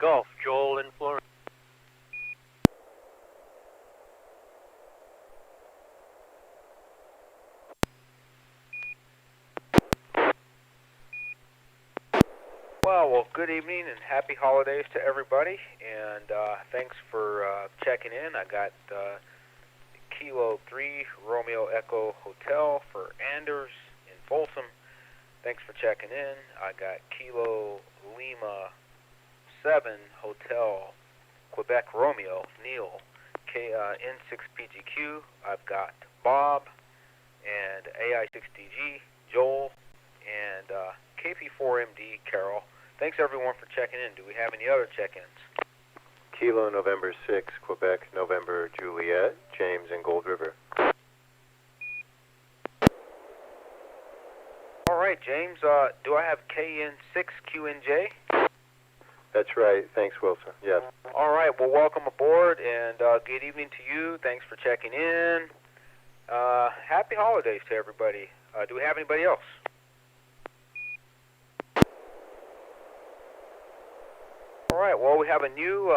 Golf, Joel in Florida. Well, good evening and happy holidays to everybody, and thanks for checking in. I got Kilo 3 Romeo Echo Hotel for Anders in Folsom. Thanks for checking in. I got Kilo Lima 7 Hotel Quebec Romeo Neil N6PGQ. I've got Bob and AI6DG Joel and KP4MD Carol. Thanks everyone for checking in. Do we have any other check-ins? Kilo November 6, Quebec November Juliet, James in Gold River. All right, James. Do I have KN6QNJ? That's right. Thanks, Wilson. Yes. All right. Well, welcome aboard, and good evening to you. Thanks for checking in. Happy holidays to everybody. Do we have anybody else? All right. Well, we have a new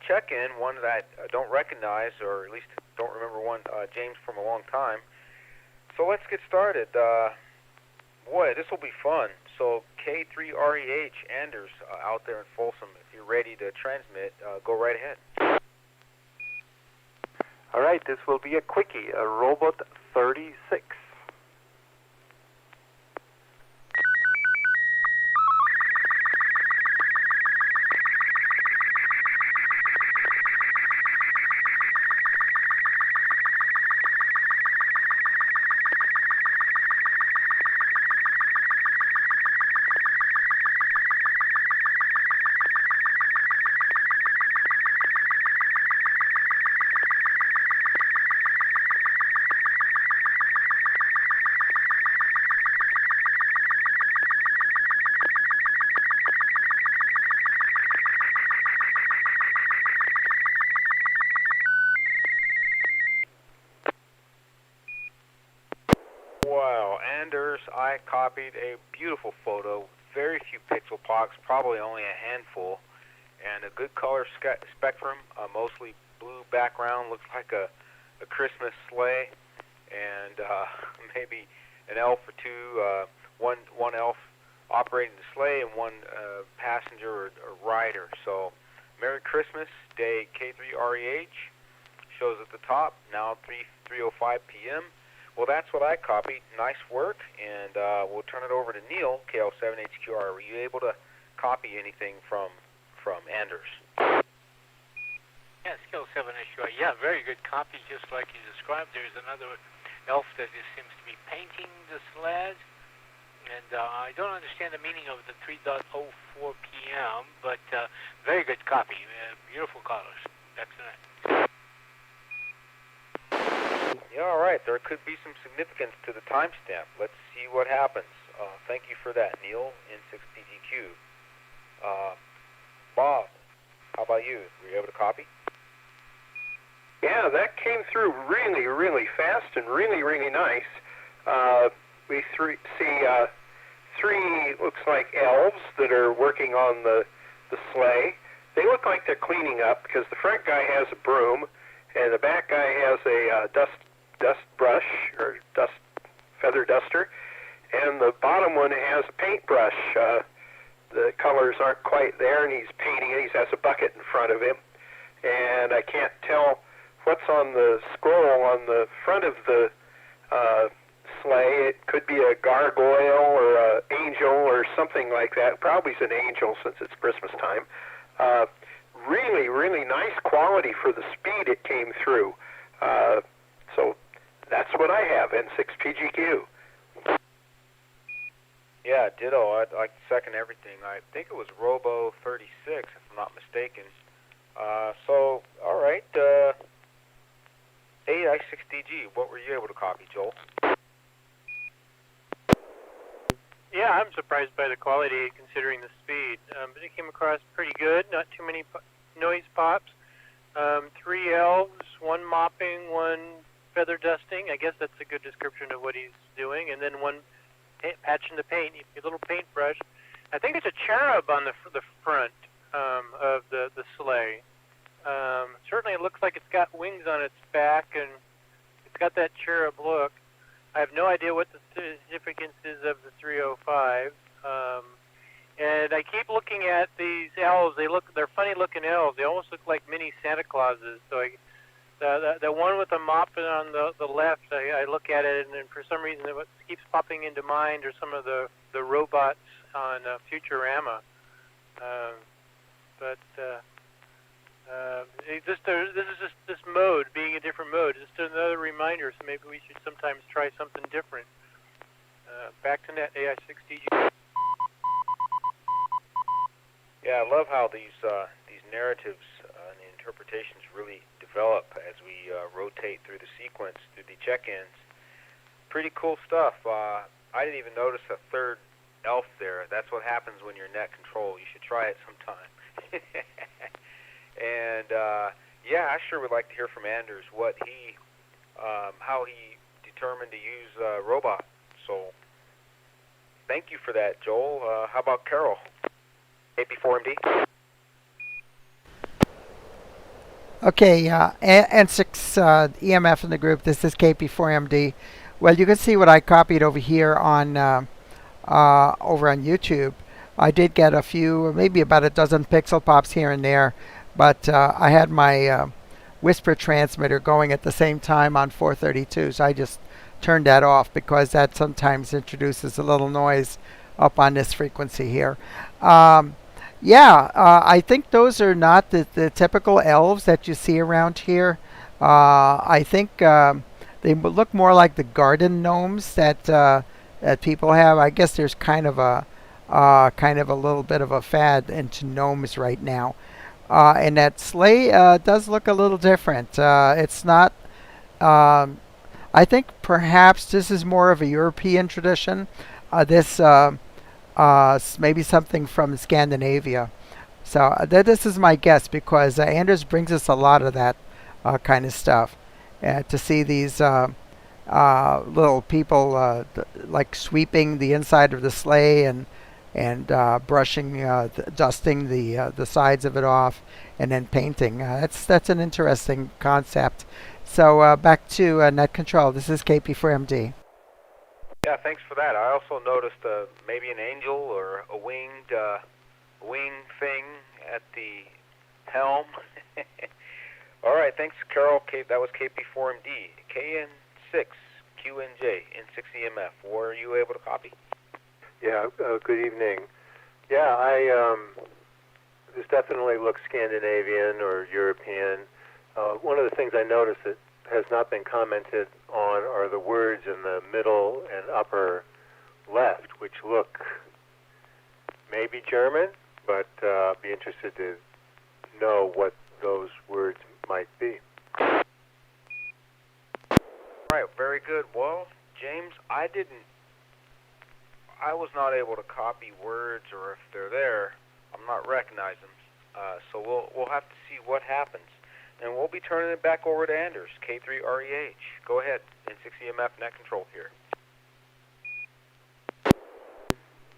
check-in, one that I don't recognize, or at least don't remember one, James, from a long time. So let's get started. Boy, this will be fun. So K3REH, Anders, out there in Folsom, if you're ready to transmit, go right ahead. All right, this will be a quickie, a Robot 36. Wow, Anders, I copied a beautiful photo, very few pixel pops, probably only a handful, and a good color spectrum, mostly blue background, looks like a Christmas sleigh, and maybe an elf or two, one elf operating the sleigh and one passenger or rider. So, Merry Christmas, day K3REH, shows at the top, now 3:05 p.m. Well, that's what I copied. Nice work, and we'll turn it over to Neil, KL7HQR. Were you able to copy anything from Anders? Yes, KL7HQR. Yeah, very good copy, just like you described. There's another elf that just seems to be painting the sled, and I don't understand the meaning of the 3:04 p.m., but very good copy. Beautiful colors. Excellent. Yeah, all right. There could be some significance to the timestamp. Let's see what happens. Thank you for that, Neil, N6PGQ. Bob, how about you? Were you able to copy? Yeah, that came through really, really fast and really, really nice. We see three, looks like elves that are working on the sleigh. They look like they're cleaning up because the front guy has a broom and the back guy has a dust brush or feather duster, and the bottom one has a paintbrush. The colors aren't quite there, and he's painting it. He has a bucket in front of him, and I can't tell what's on the scroll on the front of the sleigh. It could be a gargoyle or an angel or something like that. Probably it's an angel since it's Christmas time. Really, really nice quality for the speed it came through. So that's what I have, N6PGQ. Yeah, ditto. I'd second everything. I think it was Robo 36, if I'm not mistaken. So, all right. AI6DG, what were you able to copy, Joel? Yeah, I'm surprised by the quality considering the speed. But it came across pretty good. Not too many noise pops. 3 elves, 1 mopping, 1 feather dusting. I guess that's a good description of what he's doing. And then 1 patching the paint, a little paintbrush. I think it's a cherub on the front. of the sleigh. Certainly it looks like it's got wings on its back, and it's got that cherub look. I have no idea what the significance is of the 305. And I keep looking at these elves. They're funny-looking elves. They almost look like mini Santa Clauses. So the one with the mop on the left, I look at it, and for some reason it keeps popping into mind are some of the robots on Futurama. This mode being a different mode. Just another reminder. So maybe we should sometimes try something different. Back to net AI6DG. Yeah, I love how these narratives and the interpretations really develop as we rotate through the sequence, through the check-ins. Pretty cool stuff. I didn't even notice a third elf there. That's what happens when you're net control. You should try it sometime. And yeah, I sure would like to hear from Anders how he determined to use robot. So thank you for that, Joel. How about Carol? AP4MD. Okay, N6 EMF in the group. This is KP4MD. Well, you can see what I copied over here on over on YouTube. I did get a few, maybe about a dozen pixel pops here and there, but I had my whisper transmitter going at the same time on 432, so I just turned that off because that sometimes introduces a little noise up on this frequency here. I think those are not the typical elves that you see around here. I think they look more like the garden gnomes that people have. I guess there's kind of a little bit of a fad into gnomes right now. And that sleigh does look a little different. It's not. I think perhaps this is more of a European tradition. This maybe something from Scandinavia. So this is my guess because Anders brings us a lot of that kind of stuff. To see these little people like sweeping the inside of the sleigh and brushing, dusting the sides of it off, and then painting. That's an interesting concept. So back to net control. This is KP4MD. Yeah, thanks for that. I also noticed maybe an angel or a winged wing thing at the helm. All right, thanks, Carol. That was KP4MD. KN6QNJ, N6 EMF. Were you able to copy? Yeah, good evening. Yeah, this definitely looks Scandinavian or European. One of the things I noticed that has not been commented on are the words in the middle and upper left, which look maybe German, but be interested to know what those words might be. All right, very good. Well, James, I was not able to copy words, or if they're there, I'm not recognizing them. So we'll have to see what happens. And we'll be turning it back over to Anders, K3REH. Go ahead, N6 EMF net control here.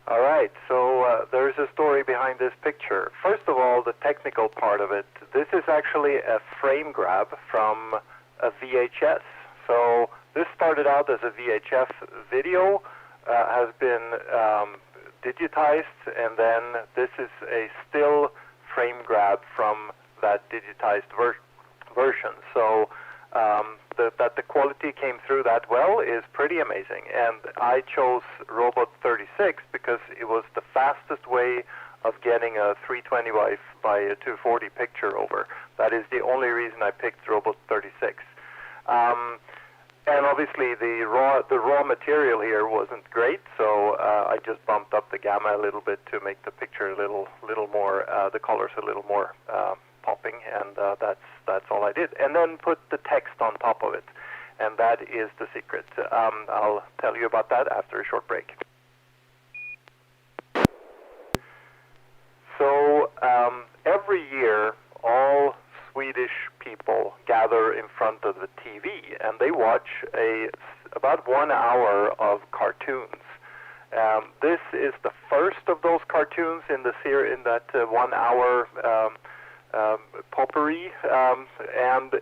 All right, so there's a story behind this picture. First of all, the technical part of it. This is actually a frame grab from a VHS. So this started out as a VHF video, has been digitized, and then this is a still frame grab from that digitized version. So that the quality came through that well is pretty amazing. And I chose Robot 36 because it was the fastest way of getting a 320 by a 240 picture over. That is the only reason I picked Robot 36. And obviously the raw material here wasn't great, so I just bumped up the gamma a little bit to make the picture a little more, the colors a little more popping, and that's all I did. And then put the text on top of it, and that is the secret. I'll tell you about that after a short break. So every year, all Swedish people gather in front of the TV, and they watch about 1 hour of cartoons. This is the first of those cartoons in the in that 1 hour potpourri, and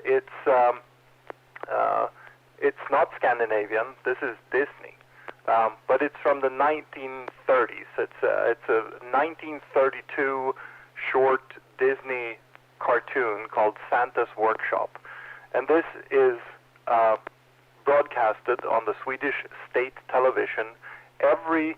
it's not Scandinavian. This is Disney, but it's from the 1930s. It's a 1932 short Disney cartoon called Santa's Workshop, and this is broadcasted on the Swedish state television every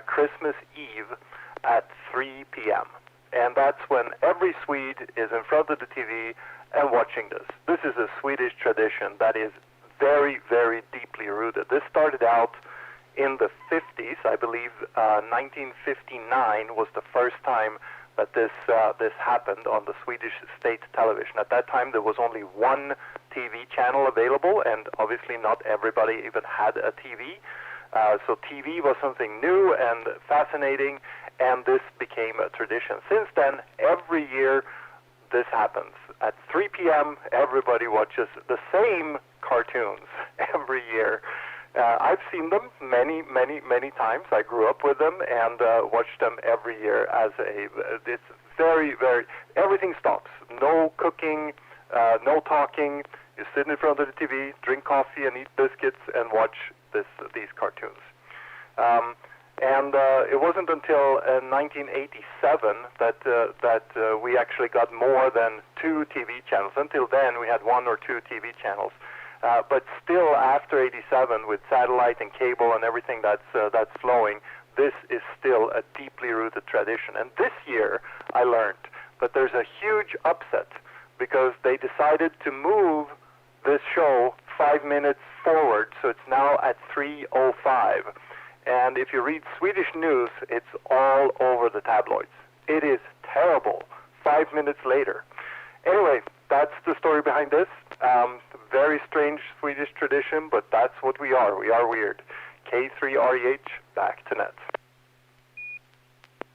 Christmas Eve at 3 p.m. And that's when every Swede is in front of the TV and watching this. This is a Swedish tradition that is very, very deeply rooted. This started out in the 50s, I believe. 1959 was the first time that this happened on the Swedish state television. At that time, there was only one TV channel available, and obviously not everybody even had a TV. So TV was something new and fascinating, and this became a tradition. Since then, every year this happens. At 3 p.m., everybody watches the same cartoons every year. I've seen them many, many, many times. I grew up with them and watched them every year it's very, very, everything stops. No cooking, no talking. You sit in front of the TV, drink coffee and eat biscuits and watch these cartoons. It wasn't until 1987 that we actually got more than 2 TV channels. Until then, we had 1 or 2 TV channels. But still, after '87, with satellite and cable and everything that's flowing, this is still a deeply rooted tradition. And this year, I learned that there's a huge upset because they decided to move this show 5 minutes forward, so it's now at 3:05. And if you read Swedish news, it's all over the tabloids. It is terrible. 5 minutes later. Anyway, that's the story behind this. Very strange Swedish tradition, but that's what we are. We are weird. K3REH, back to net.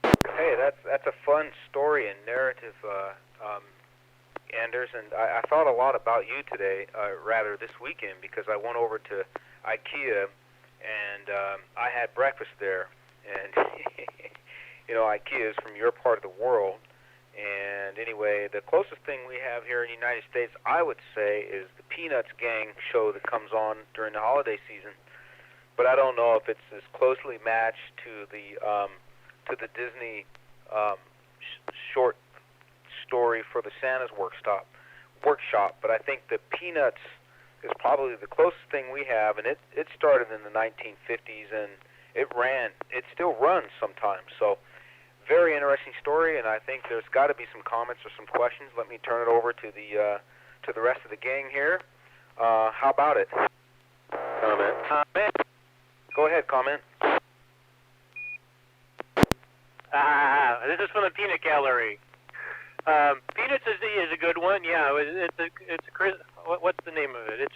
Hey, that's a fun story and narrative, Anders, and I thought a lot about you today, rather this weekend, because I went over to IKEA and I had breakfast there, and you know, IKEA is from your part of the world. And anyway, the closest thing we have here in the United States, I would say, is the Peanuts Gang show that comes on during the holiday season. But I don't know if it's as closely matched to the Disney short story for the Santa's workshop. But I think the Peanuts is probably the closest thing we have, and it started in the 1950s, and it still runs sometimes. So. Very interesting story, and I think there's got to be some comments or some questions. Let me turn it over to the rest of the gang here. How about it? Comment. Go ahead, comment. This is from the Peanut Gallery. Peanuts is a good one. Yeah, what's the name of it?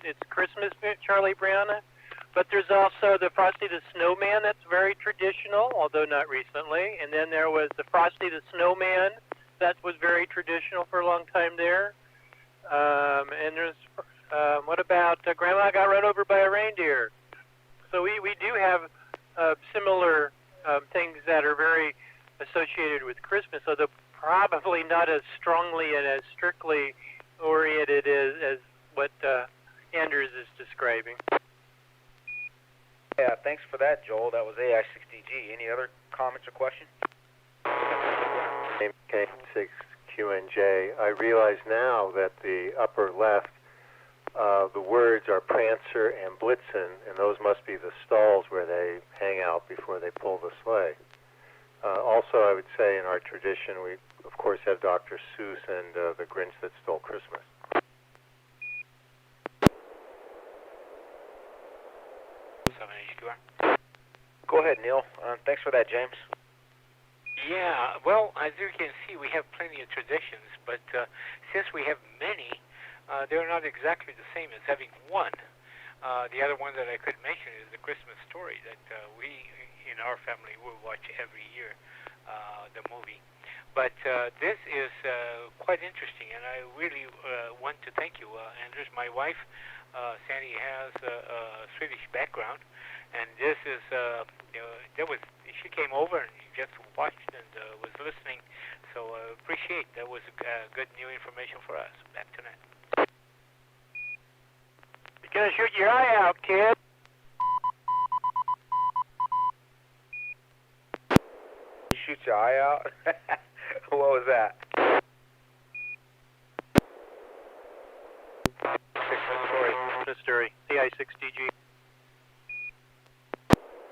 It's Christmas, Charlie Brown. But there's also the Frosty the Snowman that's very traditional, although not recently. And then there was the Frosty the Snowman that was very traditional for a long time there. And there's, what about Grandma Got Run Over by a Reindeer? So we do have similar things that are very associated with Christmas, although probably not as strongly and as strictly oriented as what Anders is describing. Yeah, thanks for that, Joel. That was AI6DG. Any other comments or questions? K6QNJ. I realize now that the upper left, the words are Prancer and Blitzen, and those must be the stalls where they hang out before they pull the sleigh. Also, I would say in our tradition, we, of course, have Dr. Seuss and The Grinch That Stole Christmas. Go ahead, Neil. Thanks for that, James. Yeah, well, as you can see, we have plenty of traditions, but since we have many, they're not exactly the same as having one. The other one that I could mention is the Christmas Story that we, in our family, will watch every year, the movie. But this is quite interesting, and I really want to thank you, Anders. My wife, Sandy, has a Swedish background, And this is, she came over and just watched and was listening. So appreciate that was good new information for us. Back to that. You're gonna shoot your eye out, kid. Shoot your eye out? What was that? Story. CI6DG.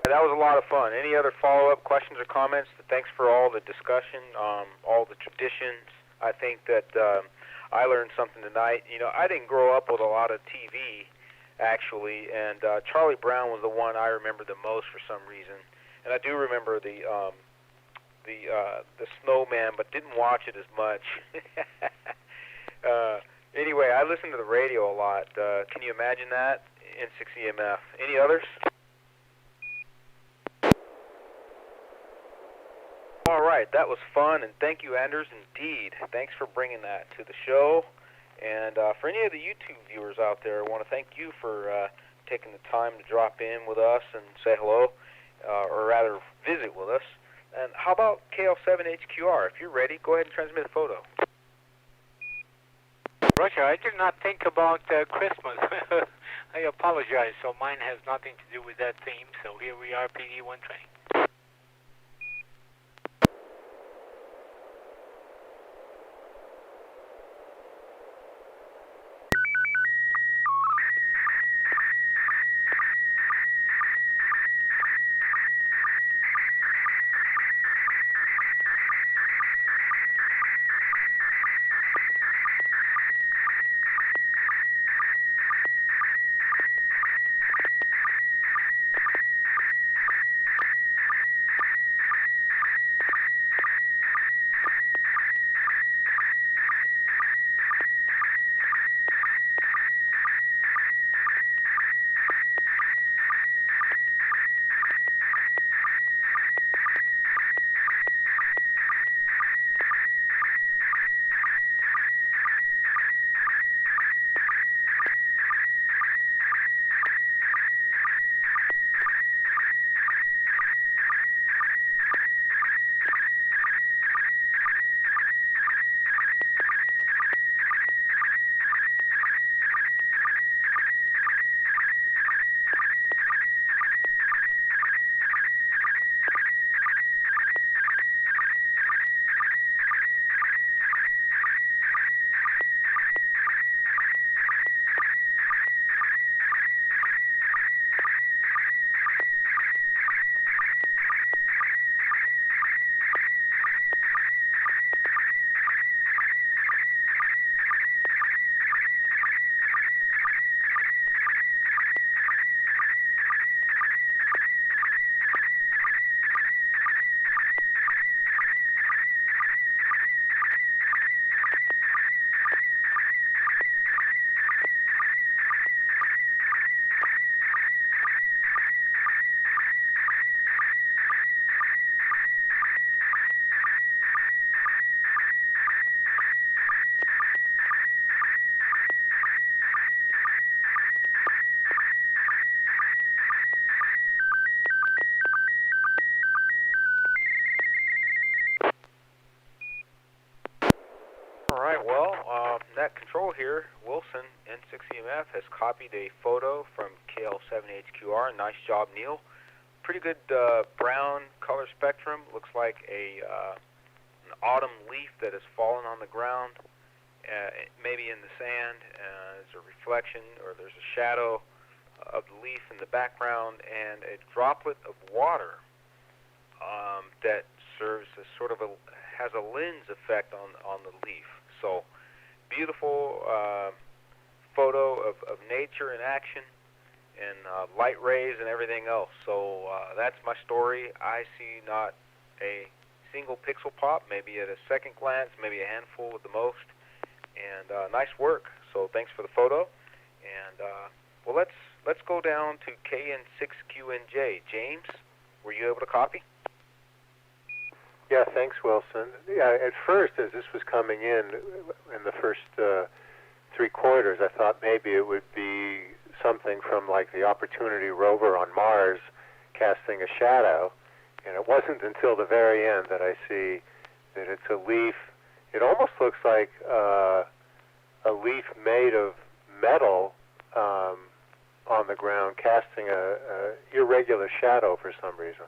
That was a lot of fun. Any other follow-up questions or comments? Thanks for all the discussion, all the traditions. I think that I learned something tonight. You know, I didn't grow up with a lot of TV, actually, and Charlie Brown was the one I remember the most for some reason. And I do remember the Snowman, but didn't watch it as much. Anyway, I listen to the radio a lot. Can you imagine that? N6EMF. Any others? All right, that was fun, and thank you, Anders, indeed. Thanks for bringing that to the show. And for any of the YouTube viewers out there, I want to thank you for taking the time to drop in with us and say hello, or rather visit with us. And how about KL7HQR? If you're ready, go ahead and transmit a photo. Roger, I did not think about Christmas. I apologize. So mine has nothing to do with that theme. So here we are, PD1 train. Net control here, Wilson, N6EMF, has copied a photo from KL7HQR. Nice job, Neil. Pretty good brown color spectrum. Looks like an autumn leaf that has fallen on the ground, maybe in the sand. There's a reflection, or there's a shadow of the leaf in the background, and a droplet of water that serves as sort of has a lens effect on the leaf. So beautiful photo of nature in action, and light rays and everything else. So that's my story. I see not a single pixel pop, maybe at a second glance, maybe a handful at the most. And nice work. So thanks for the photo. And well, let's go down to KN6QNJ. James, were you able to copy? Yeah, thanks, Wilson. Yeah, at first, as this was coming in the first 3 quarters, I thought maybe it would be something from like the Opportunity rover on Mars casting a shadow. And it wasn't until the very end that I see that it's a leaf. It almost looks like a leaf made of metal on the ground, casting a irregular shadow for some reason.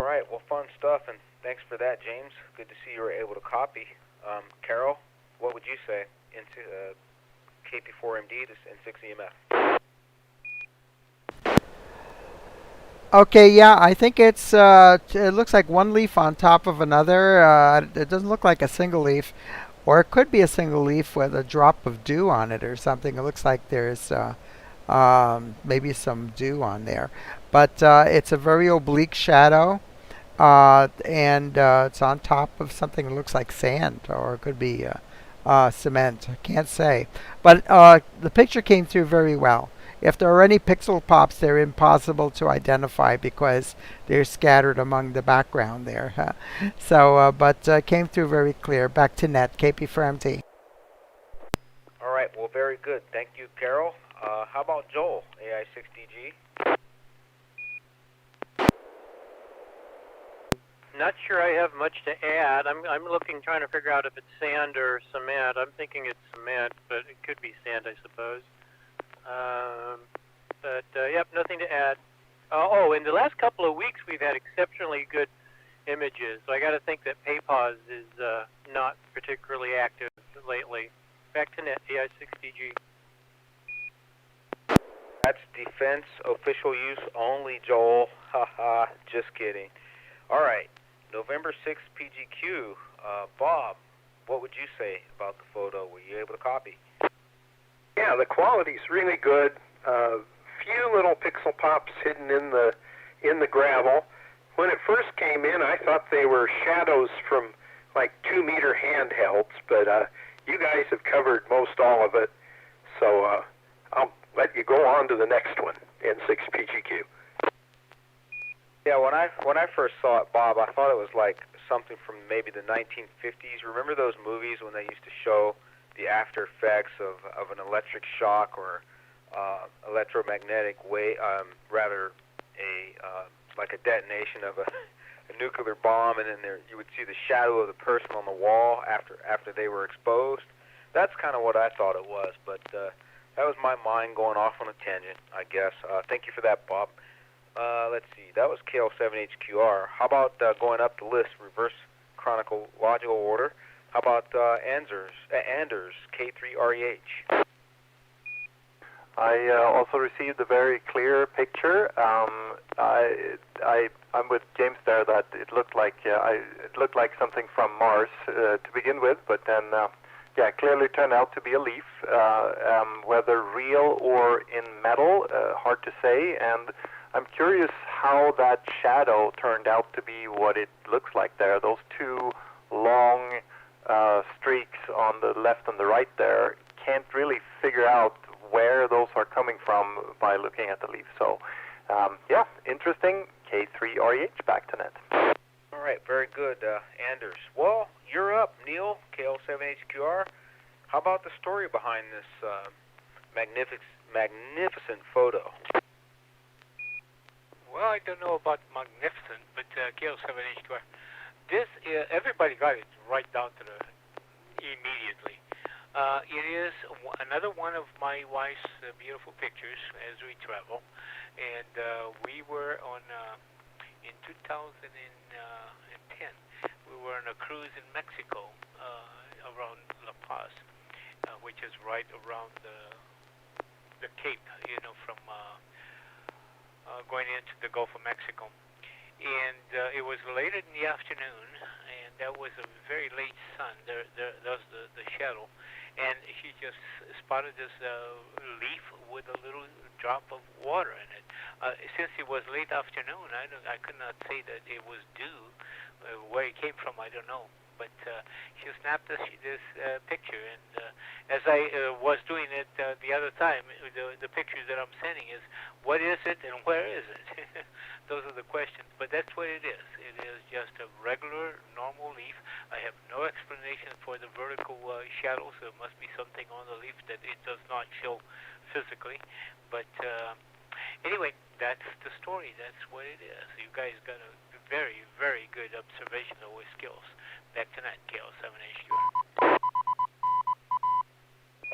All right, well, fun stuff, and thanks for that, James. Good to see you were able to copy. Carol, what would you say into KP4MD to N6NA EMF? Okay, yeah, I think it's it looks like one leaf on top of another. It doesn't look like a single leaf, or it could be a single leaf with a drop of dew on it or something. It looks like there's maybe some dew on there, but it's a very oblique shadow, and it's on top of something that looks like sand, or it could be cement. I can't say, but the picture came through very well. If there are any pixel pops, they're impossible to identify because they're scattered among the background there. So, but came through very clear. Back to net, KP4MT. All right, well, very good. Thank you, Carol. How about Joel, AI6DG? Not sure I have much to add. I'm looking, trying to figure out if it's sand or cement. I'm thinking it's cement, but it could be sand, I suppose. Yep, nothing to add. In the last couple of weeks, we've had exceptionally good images. So I got to think that PayPause is not particularly active lately. Back to net, AI6DG. That's defense official use only, Joel. Haha, just kidding. All right, November 6th PGQ. Bob, what would you say about the photo? Were you able to copy? Yeah, the quality's really good. Few little pixel pops hidden in the gravel. When it first came in, I thought they were shadows from like 2-meter handhelds, but you guys have covered most all of it, so I'll let you go on to the next one, N6PGQ. Yeah, when I first saw it, Bob, I thought it was like something from maybe the 1950s. Remember those movies when they used to show the after effects of an electric shock or electromagnetic wave, like a detonation of a nuclear bomb, and then you would see the shadow of the person on the wall after they were exposed. That's kind of what I thought it was, but that was my mind going off on a tangent, I guess. Thank you for that, Bob. Let's see, that was KL7HQR. How about going up the list, reverse chronological order? How about Anders K3REH? I also received a very clear picture. I'm with James there that it looked like something from Mars to begin with, but then clearly turned out to be a leaf. Whether real or in metal, hard to say. And I'm curious how that shadow turned out to be what it looks like there. Those two long streaks on the left and the right there, can't really figure out where those are coming from by looking at the leaf. So, interesting. K3REH, back to net. All right, very good, Anders. Well, you're up, Neil, KL7HQR. How about the story behind this magnificent photo? Well, I don't know about magnificent, but KL7HQR. This, everybody got it right down to the immediately. It is another one of my wife's beautiful pictures as we travel, and we were on in 2010. We were on a cruise in Mexico around La Paz, which is right around the Cape, from going into the Gulf of Mexico. And it was late in the afternoon, and that was a very late sun. There was the shadow, and she just spotted this leaf with a little drop of water in it. Since it was late afternoon, I could not say that it was dew. Where it came from, I don't know. But she snapped this picture, and as I was doing it the other time, the pictures that I'm sending is, what is it and where is it? Those are the questions. But that's what it is. It is just a regular, normal leaf. I have no explanation for the vertical shadows. There must be something on the leaf that it does not show physically. But Anyway, that's the story. That's what it is. You guys got a very, very good observational skills. Back to that, KL7HQR.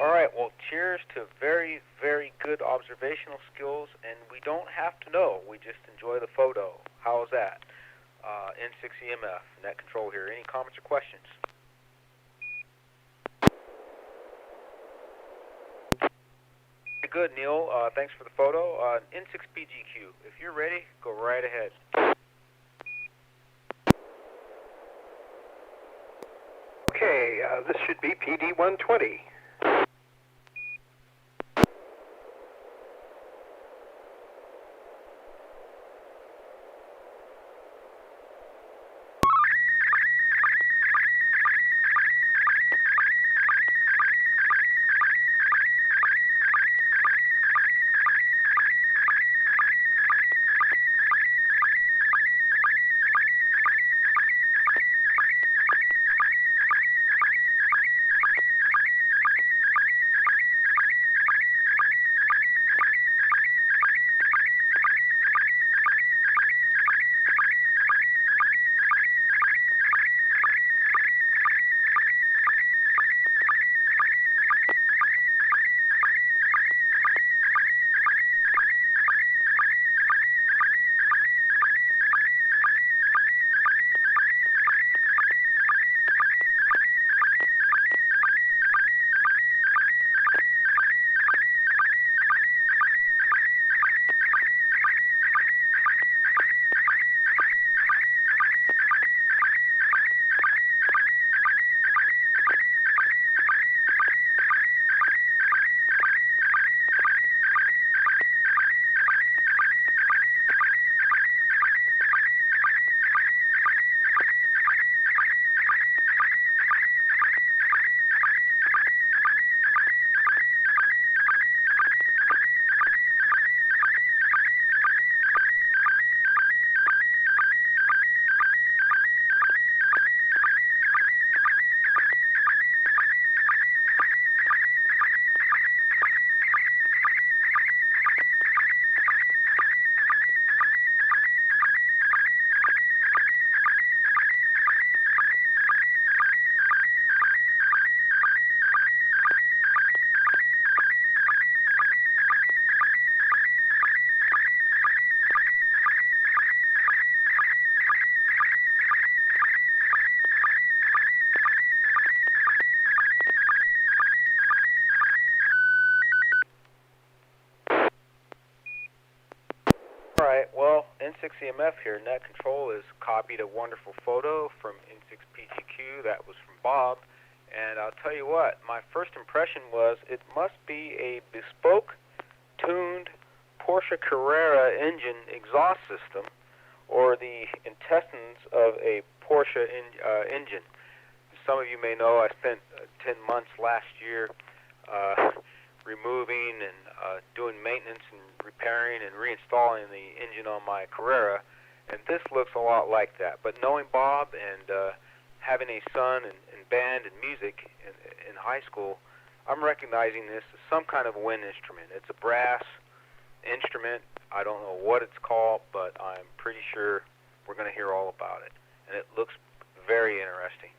All right, well, cheers to very, very good observational skills, and we don't have to know. We just enjoy the photo. How's that? N6EMF, net control here. Any comments or questions? Very good, Neil. Thanks for the photo. N6PGQ, if you're ready, go right ahead. Okay, this should be PD-120. N6EMF here, net control, has copied a wonderful photo from N6PGQ. That was from Bob. And I'll tell you what, my first impression was it must be a bespoke, tuned Porsche Carrera engine exhaust system or the intestines of a Porsche engine. Some of you may know I spent 10 months last year removing and doing maintenance and repairing and reinstalling the engine on my Carrera, and this looks a lot like that. But knowing Bob and having a son in band and music in high school, I'm recognizing this as some kind of wind instrument. It's a brass instrument. I don't know what it's called, but I'm pretty sure we're going to hear all about it. And it looks very interesting.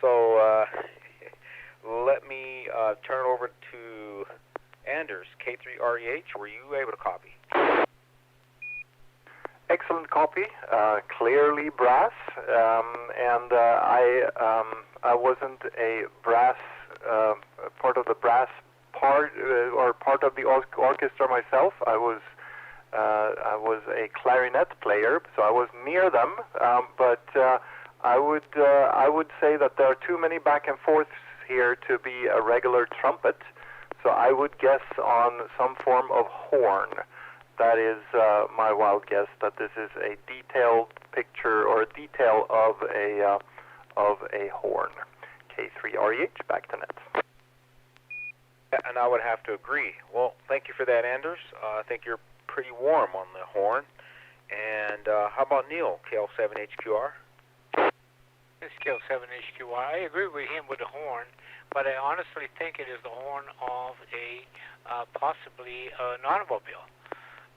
So let me turn over to Anders, K3REH. Were you able to copy? Excellent copy, clearly brass, and I wasn't a brass part of the brass part or part of the orchestra myself. I was a clarinet player, so I was near them. But I would say that there are too many back and forths here to be a regular trumpet. So I would guess on some form of horn. That is my wild guess, that this is a detailed picture or a detail of a horn. K3REH, back to net. And I would have to agree. Well, thank you for that, Anders. I think you're pretty warm on the horn. And how about Neil, KL7HQR? This is KL7HQR. I agree with him with the horn, but I honestly think it is the horn of a possibly an automobile.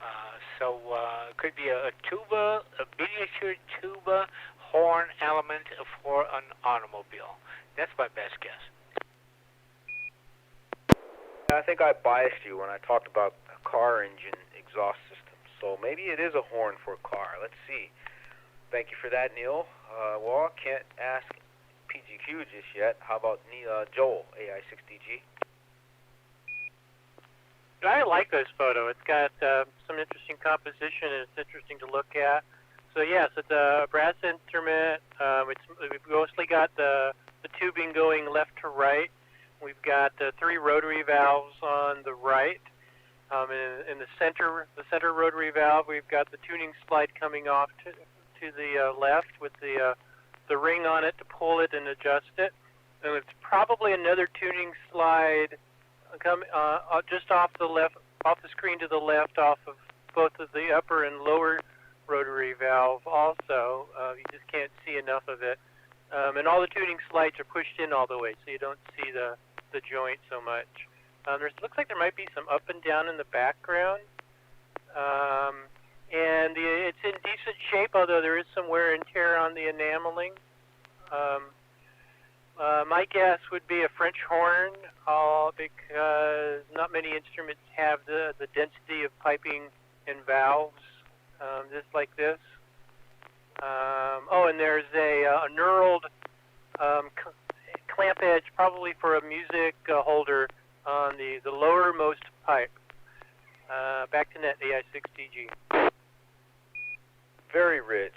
It could be a tuba, a miniature tuba horn element for an automobile. That's my best guess. I think I biased you when I talked about a car engine exhaust system. So maybe it is a horn for a car. Let's see. Thank you for that, Neil. Well, I can't ask PGQ just yet. How about Joel, AI6DG? I like this photo. It's got some interesting composition, and it's interesting to look at. So yes, it's a brass instrument. We've mostly got the tubing going left to right. We've got 3 rotary valves on the right. In the center rotary valve, we've got the tuning slide coming off to the left with the ring on it to pull it and adjust it. And it's probably another tuning slide just off the screen to the left, off of both of the upper and lower rotary valve also. You just can't see enough of it. And all the tuning slides are pushed in all the way, so you don't see the joint so much. Looks like there might be some up and down in the background. And it's in decent shape, although there is some wear and tear on the enameling. My guess would be a French horn, because not many instruments have the density of piping and valves just like this. And there's a knurled clamp edge, probably for a music holder on the lowermost pipe. Back to net, AI6DG. Very rich.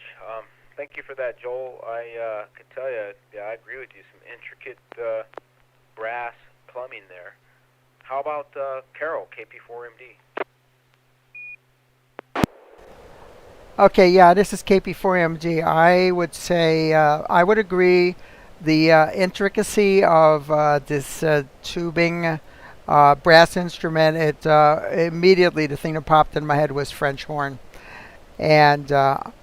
Thank you for that, Joel. I can tell you, I agree with you. Some intricate brass plumbing there. How about Carol, KP4MD? Okay, yeah, this is KP4MG. I would say I would agree. The intricacy of this tubing brass instrument, immediately the thing that popped in my head was French horn. And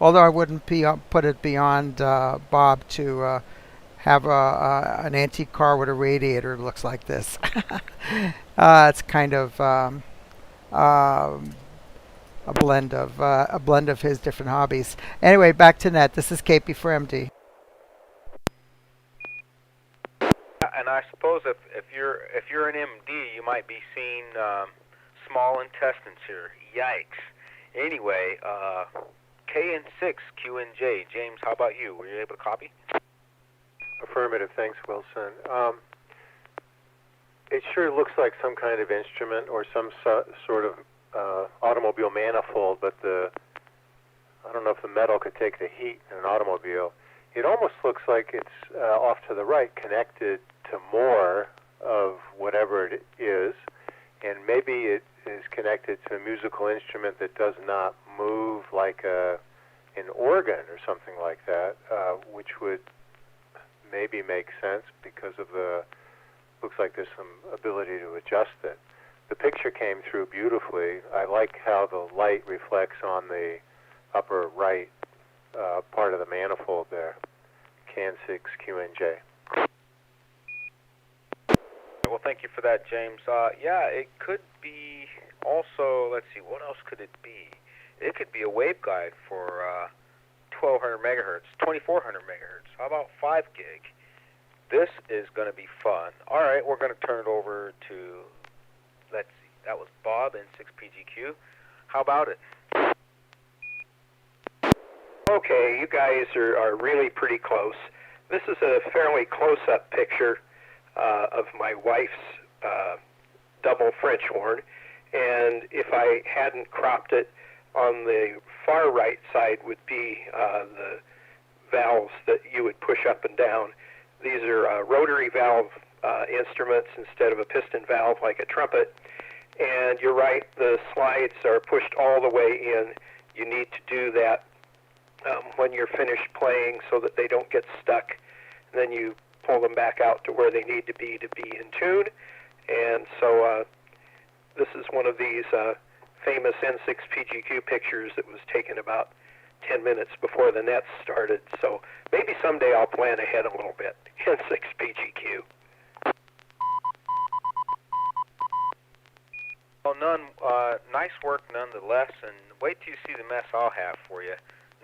although I wouldn't put it beyond Bob to have an antique car with a radiator that looks like this. It's kind of a blend of his different hobbies. Anyway, back to net. This is KP4MD. And I suppose if you're an MD, you might be seeing small intestines here. Yikes. Anyway, KN6QNJ. James, how about you? Were you able to copy? Affirmative. Thanks, Wilson. It sure looks like some kind of instrument or some sort of automobile manifold, but I don't know if the metal could take the heat in an automobile. It almost looks like it's off to the right, connected to more of whatever it is, and maybe it is connected to a musical instrument that does not move like an organ or something like that, which would maybe make sense because of looks like there's some ability to adjust it. The picture came through beautifully. I like how the light reflects on the upper right part of the manifold there. KN6QNJ. Well, thank you for that, James. Yeah, it could be also, let's see, what else could it be? It could be a waveguide for 1200 megahertz, 2400 megahertz. How about 5 gig? This is going to be fun. All right, we're going to turn it over to, let's see, that was Bob, N6PGQ. How about it? Okay, you guys are really pretty close. This is a fairly close-up picture of my wife's double French horn, and if I hadn't cropped it, on the far right side would be the valves that you would push up and down. These are rotary valve instruments instead of a piston valve like a trumpet, and you're right, the slides are pushed all the way in. You need to do that when you're finished playing so that they don't get stuck. And then you pull them back out to where they need to be in tune. And so this is one of these famous N6PGQ pictures that was taken about 10 minutes before the nets started. So maybe someday I'll plan ahead a little bit. N6PGQ. Well, Nice work nonetheless, and wait till you see the mess I'll have for you.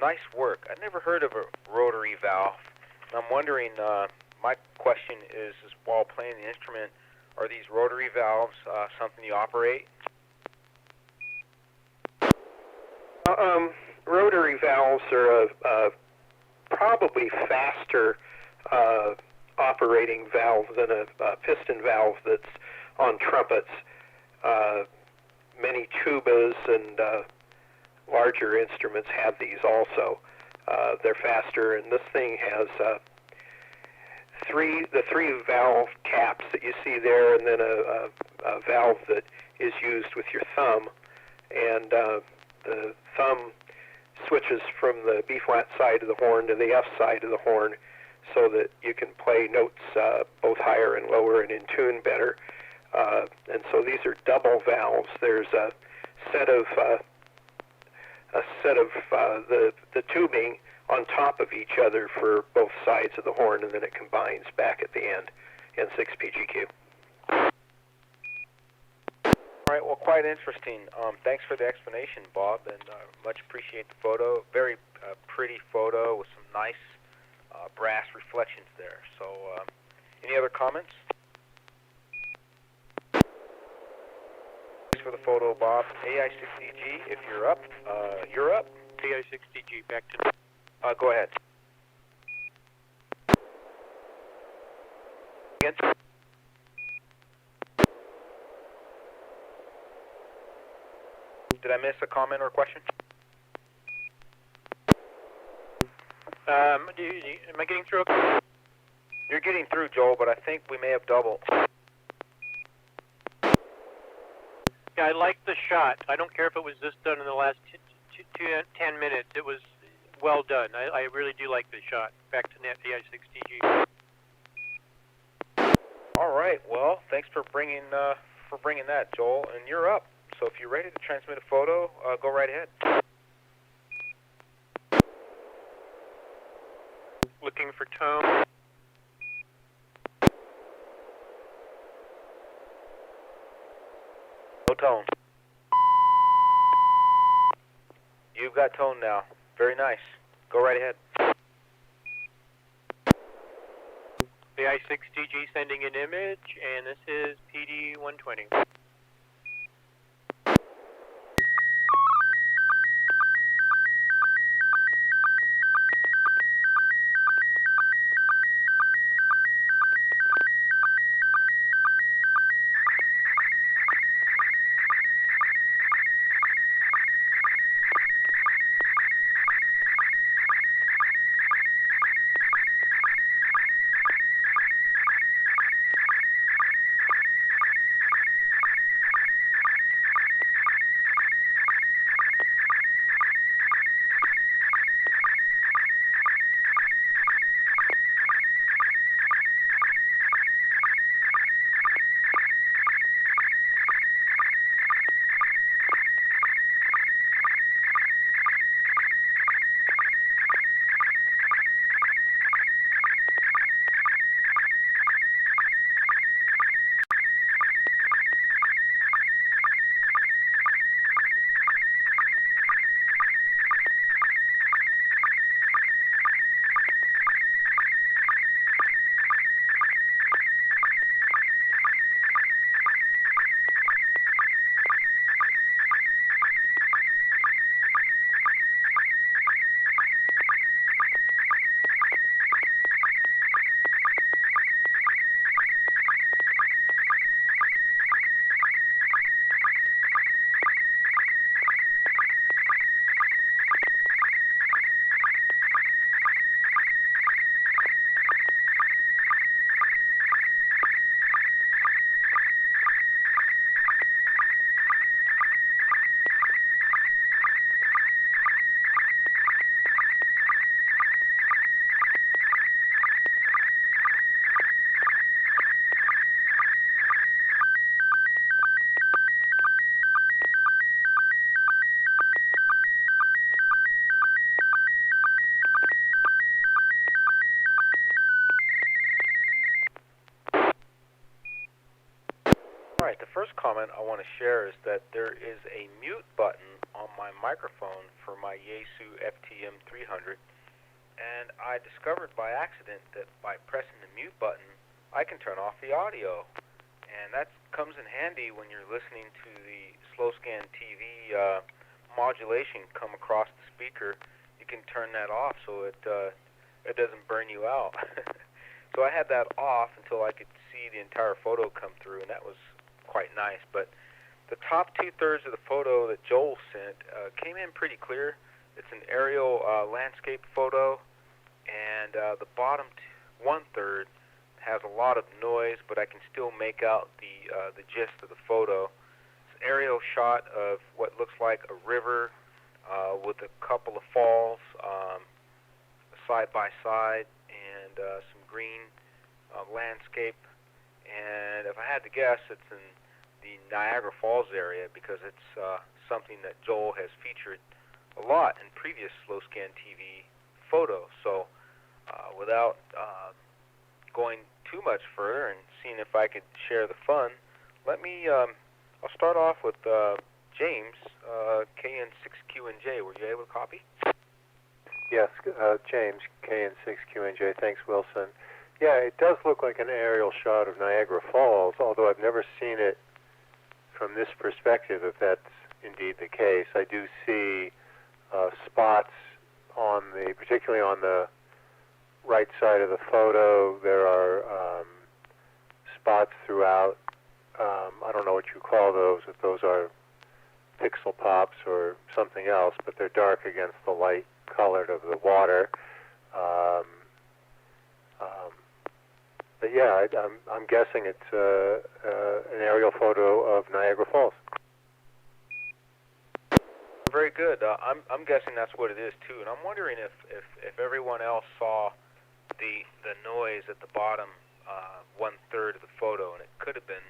Nice work. I never heard of a rotary valve. I'm wondering, my question is while playing the instrument, are these rotary valves something you operate? Rotary valves are a probably faster operating valve than a piston valve that's on trumpets. Many tubas and larger instruments have these also. They're faster, and this thing has the three valve caps that you see there, and then a valve that is used with your thumb. And the thumb switches from the B-flat side of the horn to the F side of the horn so that you can play notes both higher and lower and in tune better. And so these are double valves. There's a set of the tubing on top of each other for both sides of the horn, and then it combines back at the end. N6 PGQ. All right, well, quite interesting. Thanks for the explanation, Bob, and much appreciate the photo. Very pretty photo with some nice brass reflections there. So, any other comments? Thanks for the photo, Bob. AI60G, if you're up, you're up. AI60G, back to... Go ahead. Again? Did I miss a comment or a question? Am I getting through okay? You're getting through, Joel, but I think we may have doubled. Yeah, I like the shot. I don't care if it was just done in the last 10 minutes. It was well done. I really do like the shot. Back to net, AI60G. All right. Well, thanks for bringing that, Joel, and you're up. So if you're ready to transmit a photo, go right ahead. Looking for tone. No tone. You've got tone now. Very nice. Go right ahead. The I6DG sending an image, and this is PD120. right, the first comment I want to share is that there is a mute button on my microphone for my Yaesu FTM 300, and I discovered by accident that by pressing the mute button, I can turn off the audio, and that comes in handy when you're listening to the slow scan TV modulation come across the speaker. You can turn that off so it doesn't burn you out. So I had that off until I could see the entire photo come through, and that was quite nice. But the top 2/3 of the photo that Joel sent came in pretty clear. It's an aerial landscape photo, and the bottom 1/3 has a lot of noise, but I can still make out the gist of the photo. It's an aerial shot of what looks like a river with a couple of falls side by side, and some green landscape. And if I had to guess, it's in the Niagara Falls area because it's something that Joel has featured a lot in previous slow scan TV photos. So without going too much further and seeing if I could share the fun, let me I'll start off with James, KN6QNJ. Were you able to copy? Yes, James, KN6QNJ. Thanks, Wilson. Yeah, it does look like an aerial shot of Niagara Falls, although I've never seen it from this perspective, if that's indeed the case. I do see spots particularly on the right side of the photo. There are spots throughout. I don't know what you call those, if those are pixel pops or something else, but they're dark against the light colored of the water. But yeah, I'm guessing it's an aerial photo of Niagara Falls. Very good. I'm guessing that's what it is too, and I'm wondering if everyone else saw the noise at the bottom 1/3 of the photo, and it could have been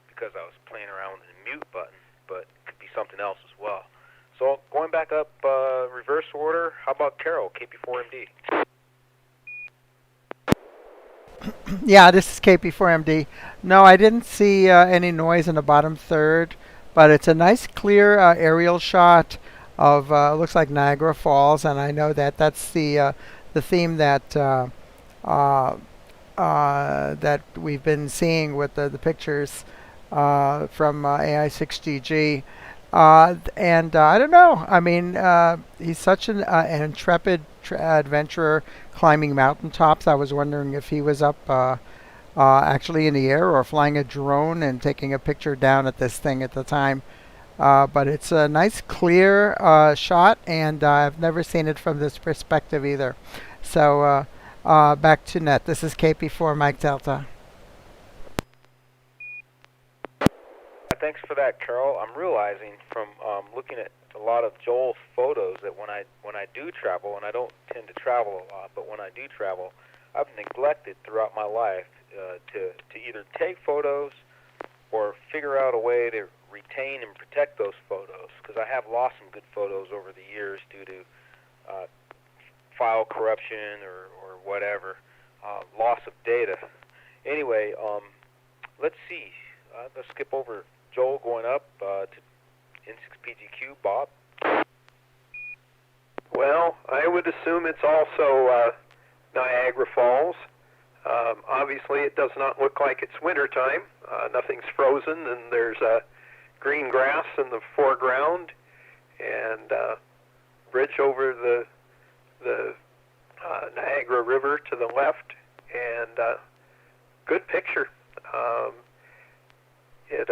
because I was playing around with the mute button, but it could be something else as well. So going back up reverse order, how about Carol, KP4MD? Yeah, this is KP4MD. No, I didn't see any noise in the bottom third, but it's a nice clear aerial shot of looks like Niagara Falls, and I know that that's the theme that that we've been seeing with the pictures from AI6GG. And I don't know. I mean, he's such an intrepid adventurer climbing mountaintops. I was wondering if he was up actually in the air or flying a drone and taking a picture down at this thing at the time. But it's a nice clear shot, and I've never seen it from this perspective either. So back to net. This is KP4 Mike Delta. Thanks for that, Carol. I'm realizing from looking at a lot of Joel's photos that when I do travel, and I don't tend to travel a lot, but when I do travel, I've neglected throughout my life to either take photos or figure out a way to retain and protect those photos, because I have lost some good photos over the years due to file corruption or whatever, loss of data. Anyway, let's see. Let's skip over Joel going up to N6PGQ. Bob? Well, I would assume it's also Niagara Falls. Obviously, it does not look like it's wintertime. Nothing's frozen, and there's green grass in the foreground, and bridge over the Niagara River to the left, and good picture. It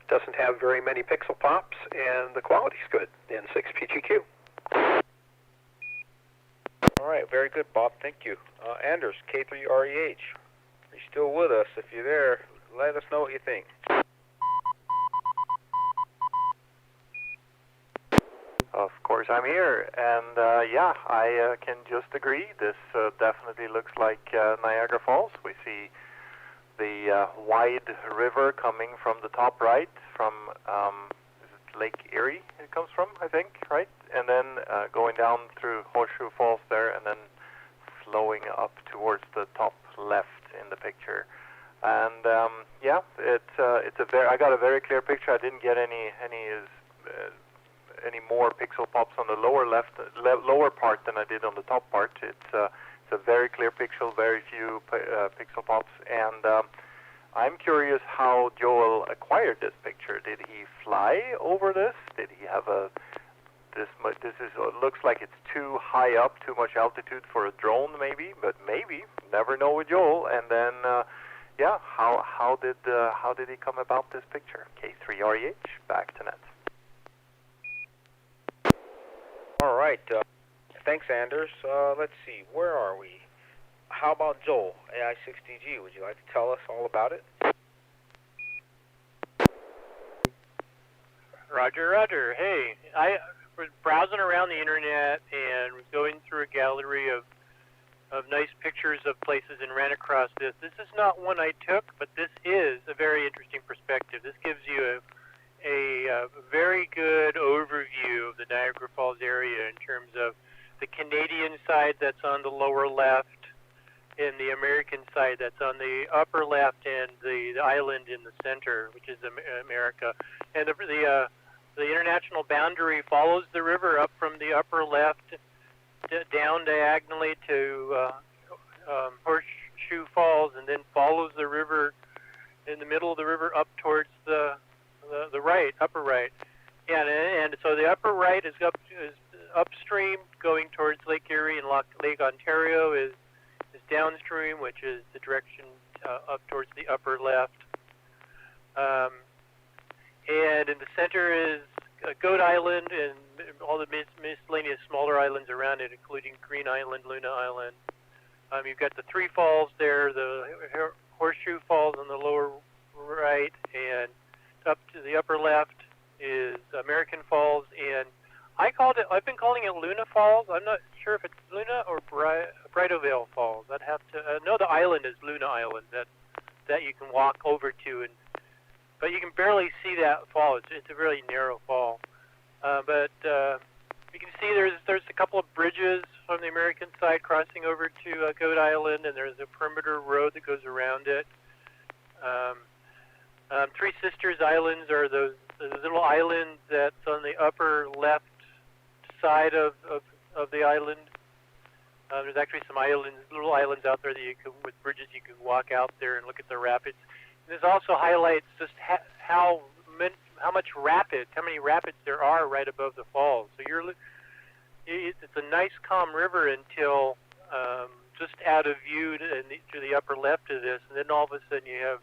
doesn't have very many pixel pops, and the quality's good in 6PGQ. All right, very good, Bob. Thank you. Anders, K3REH. Are you still with us? If you're there, let us know what you think. Of course, I'm here, and yeah, I can just agree. This definitely looks like Niagara Falls. We see the wide river coming from the top right, from is it Lake Erie it comes from, I think, right? And then going down through Horseshoe Falls there, and then flowing up towards the top left in the picture. And yeah, it's a very. I got a very clear picture. I didn't get any more pixel pops on the lower lower part than I did on the top part. It's a very clear pixel, very few pixel pops, and I'm curious how Joel acquired this picture. Did he fly over this? Did he have this is looks like it's too high up, too much altitude for a drone, maybe, but maybe. Never know with Joel. And then yeah, how did he come about this picture? K3REH, back to Net. All right. Thanks, Anders. Let's see. Where are we? How about Joel, AI6DG? Would you like to tell us all about it? Roger. Hey, I was browsing around the internet and was going through a gallery of nice pictures of places and ran across this. This is not one I took, but this is a very interesting perspective. This gives you a very good overview of the Niagara Falls area in terms of the Canadian side that's on the lower left and the American side that's on the upper left, and the island in the center, which is America. And the international boundary follows the river up from the upper left down diagonally to Horseshoe Falls, and then follows the river in the middle of the river up towards the right, upper right. And so the upper right is upstream, going towards Lake Erie, and Lake Ontario is downstream, which is the direction up towards the upper left. And in the center is Goat Island and all the miscellaneous smaller islands around it, including Green Island, Luna Island. You've got the three falls there, the Horseshoe Falls on the lower right, and up to the upper left is American Falls. And I've been calling it Luna Falls. I'm not sure if it's Luna or Bridovale Falls. I'd have to know the island is Luna Island that you can walk over to, but you can barely see that fall. It's a really narrow fall. But you can see there's a couple of bridges from the American side crossing over to Goat Island, and there's a perimeter road that goes around it. Three Sisters Islands are those little islands that's on the upper left side of the island. There's actually some little islands out there that with bridges you can walk out there and look at the rapids. And this also highlights just how many rapids there are right above the falls. So it's a nice calm river until just out of view to the upper left of this, and then all of a sudden you have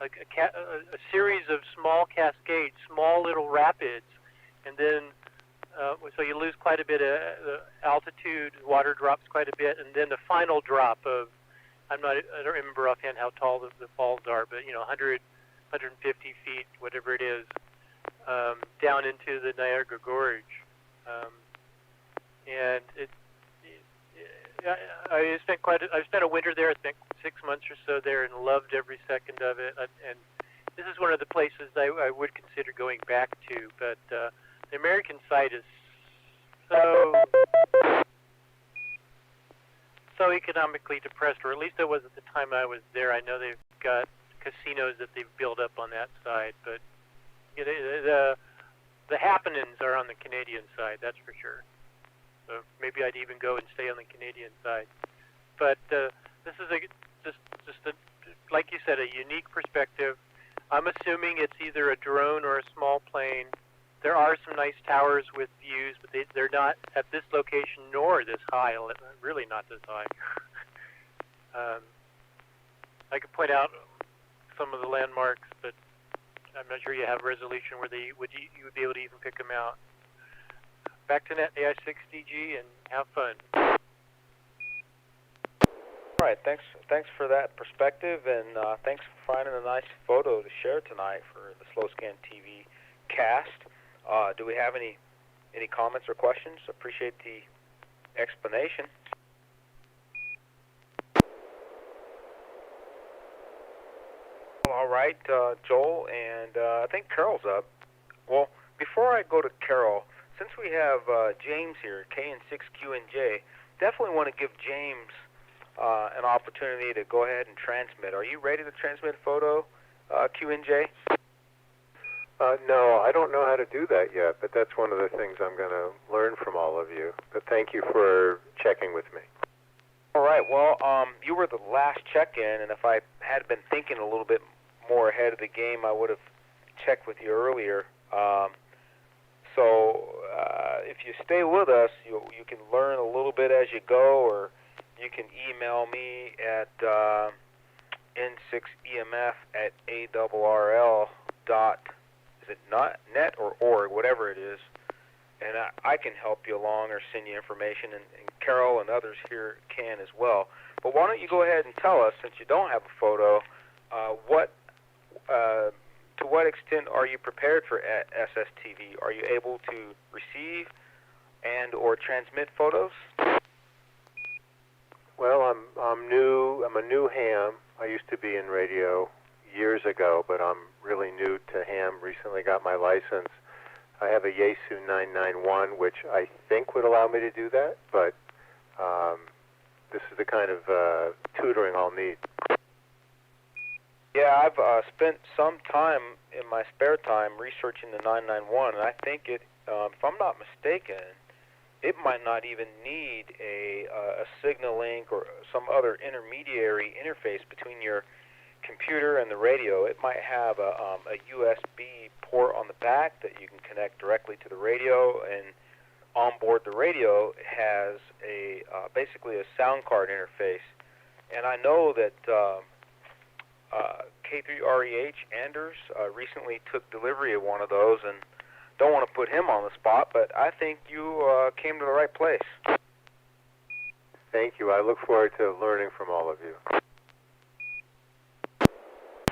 a series of small cascades, small little rapids, and then so you lose quite a bit of altitude. Water drops quite a bit, and then the final drop of I don't remember offhand how tall the falls are, but 100, 150 feet, whatever it is, down into the Niagara Gorge. And I spent a winter there. I spent 6 months or so there and loved every second of it. And this is one of the places I would consider going back to. But the American side is so economically depressed, or at least it was at the time I was there. I know they've got casinos that they've built up on that side, but the happenings are on the Canadian side, that's for sure. So maybe I'd even go and stay on the Canadian side. But this is like you said, a unique perspective. I'm assuming it's either a drone or a small plane. There are some nice towers with views, but they're not at this location nor this high. Really not this high. I could point out some of the landmarks, but I'm not sure you have resolution where you would be able to even pick them out. Back to Net AI6DG and have fun. All right, thanks for that perspective, and thanks for finding a nice photo to share tonight for the Slow Scan TV cast. Do we have any comments or questions? Appreciate the explanation. All right, Joel, and I think Carol's up. Well, before I go to Carol, since we have James here, K and 6Q and J, definitely want to give James an opportunity to go ahead and transmit. Are you ready to transmit photo, QNJ? No, I don't know how to do that yet, but that's one of the things I'm going to learn from all of you. But thank you for checking with me. All right. Well, you were the last check-in, and if I had been thinking a little bit more ahead of the game, I would have checked with you earlier. So if you stay with us, you can learn a little bit as you go, or you can email me at N6EMF@ARRL dot, is it not net or org, whatever it is, and I can help you along or send you information, and Carol and others here can as well. But why don't you go ahead and tell us, since you don't have a photo, to what extent are you prepared for SSTV? Are you able to receive and or transmit photos? Well, I'm new. I'm a new ham. I used to be in radio years ago, but I'm really new to ham. Recently got my license. I have a Yaesu 991, which I think would allow me to do that, but this is the kind of tutoring I'll need. Yeah, I've spent some time in my spare time researching the 991, and I think it, if I'm not mistaken, it might not even need a signal link or some other intermediary interface between your computer and the radio. It might have a USB port on the back that you can connect directly to the radio, and on board the radio has a basically a sound card interface. And I know that K3REH Anders recently took delivery of one of those, and don't want to put him on the spot, but I think you came to the right place. Thank you. I look forward to learning from all of you.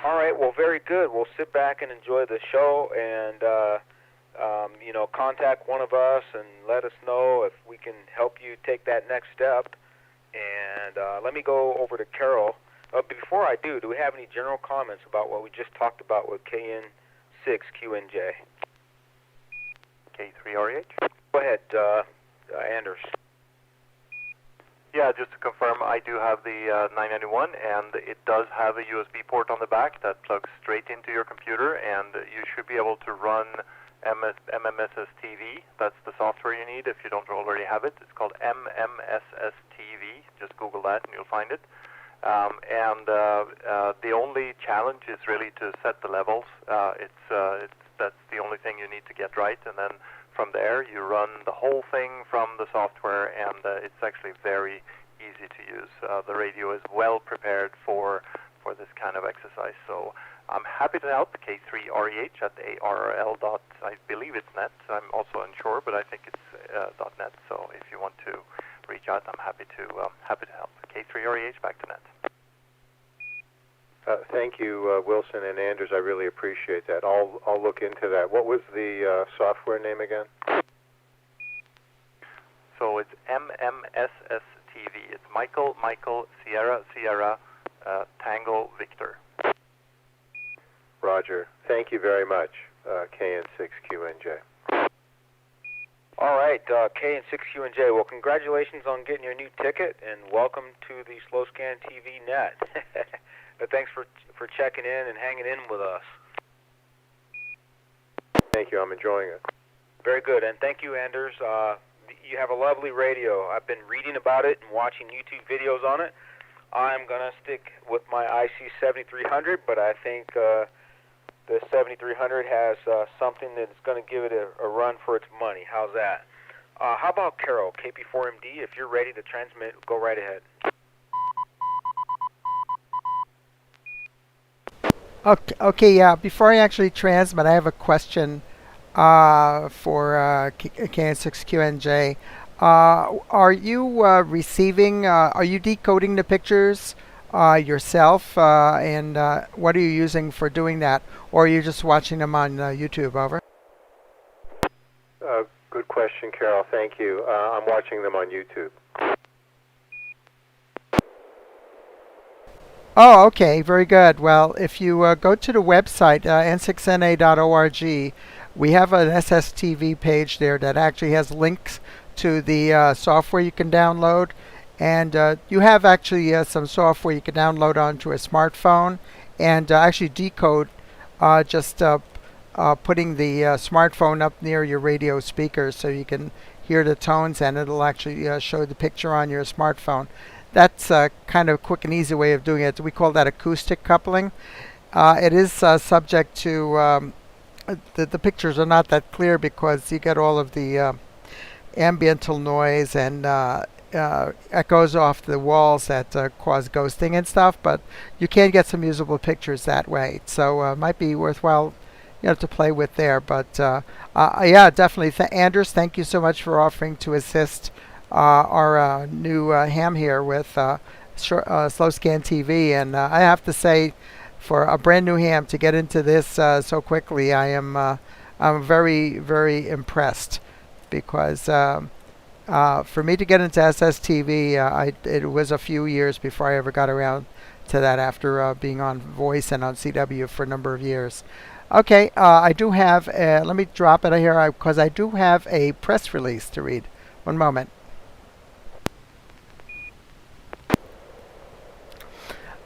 All right, well, very good. We'll sit back and enjoy the show, and contact one of us and let us know if we can help you take that next step. And let me go over to Carol. Before I do we have any general comments about what we just talked about with KN6QNJ? K3REH? Go ahead, Anders. Yeah, just to confirm, I do have the 991, and it does have a USB port on the back that plugs straight into your computer, and you should be able to run MMSSTV. That's the software you need if you don't already have it. It's called MMSSTV. Just Google that and you'll find it. The only challenge is really to set the levels. That's the only thing you need to get right, and then from there you run the whole thing from the software, and it's actually very easy to use. The radio is well prepared for this kind of exercise, so I'm happy to help. K3REH at ARRL dot, I believe it's net. I'm also unsure, but I think it's .net. So if you want to reach out, I'm happy to help. K3REH back to net. Thank you, Wilson and Anders. I really appreciate that. I'll look into that. What was the software name again? So it's MMSSTV. It's Michael, Sierra, Tango, Victor. Roger. Thank you very much, KN6QNJ. All right, KN6QNJ. Well, congratulations on getting your new ticket, and welcome to the Slow Scan TV Net. Thanks for checking in and hanging in with us. Thank you. I'm enjoying it. Very good, and thank you, Anders. You have a lovely radio. I've been reading about it and watching YouTube videos on it. I'm going to stick with my IC7300, but I think the 7300 has something that's going to give it a run for its money. How's that? How about Carol, KP4MD? If you're ready to transmit, go right ahead. Okay, yeah. Before I actually transmit, I have a question for KN6QNJ. Are you receiving, are you decoding the pictures yourself, and what are you using for doing that? Or are you just watching them on YouTube? Over. Good question, Carol. Thank you. I'm watching them on YouTube. Oh, okay. Very good. Well, if you go to the website, N6NA.org, we have an SSTV page there that actually has links to the software you can download. And you have actually some software you can download onto a smartphone and actually decode just putting the smartphone up near your radio speakers so you can hear the tones, and it'll actually show the picture on your smartphone. That's kind of a quick and easy way of doing it. We call that acoustic coupling. It is subject to the pictures are not that clear because you get all of the ambiental noise and echoes off the walls that cause ghosting and stuff, but you can get some usable pictures that way. So it might be worthwhile, to play with there. But yeah, definitely. Anders, thank you so much for offering to assist our new ham here with Slow Scan TV. And I have to say, for a brand new ham to get into this so quickly, I'm very, very impressed, because for me to get into SSTV, it was a few years before I ever got around to that, after being on Voice and on CW for a number of years. Okay, I do have, let me drop it here because I do have a press release to read. One moment.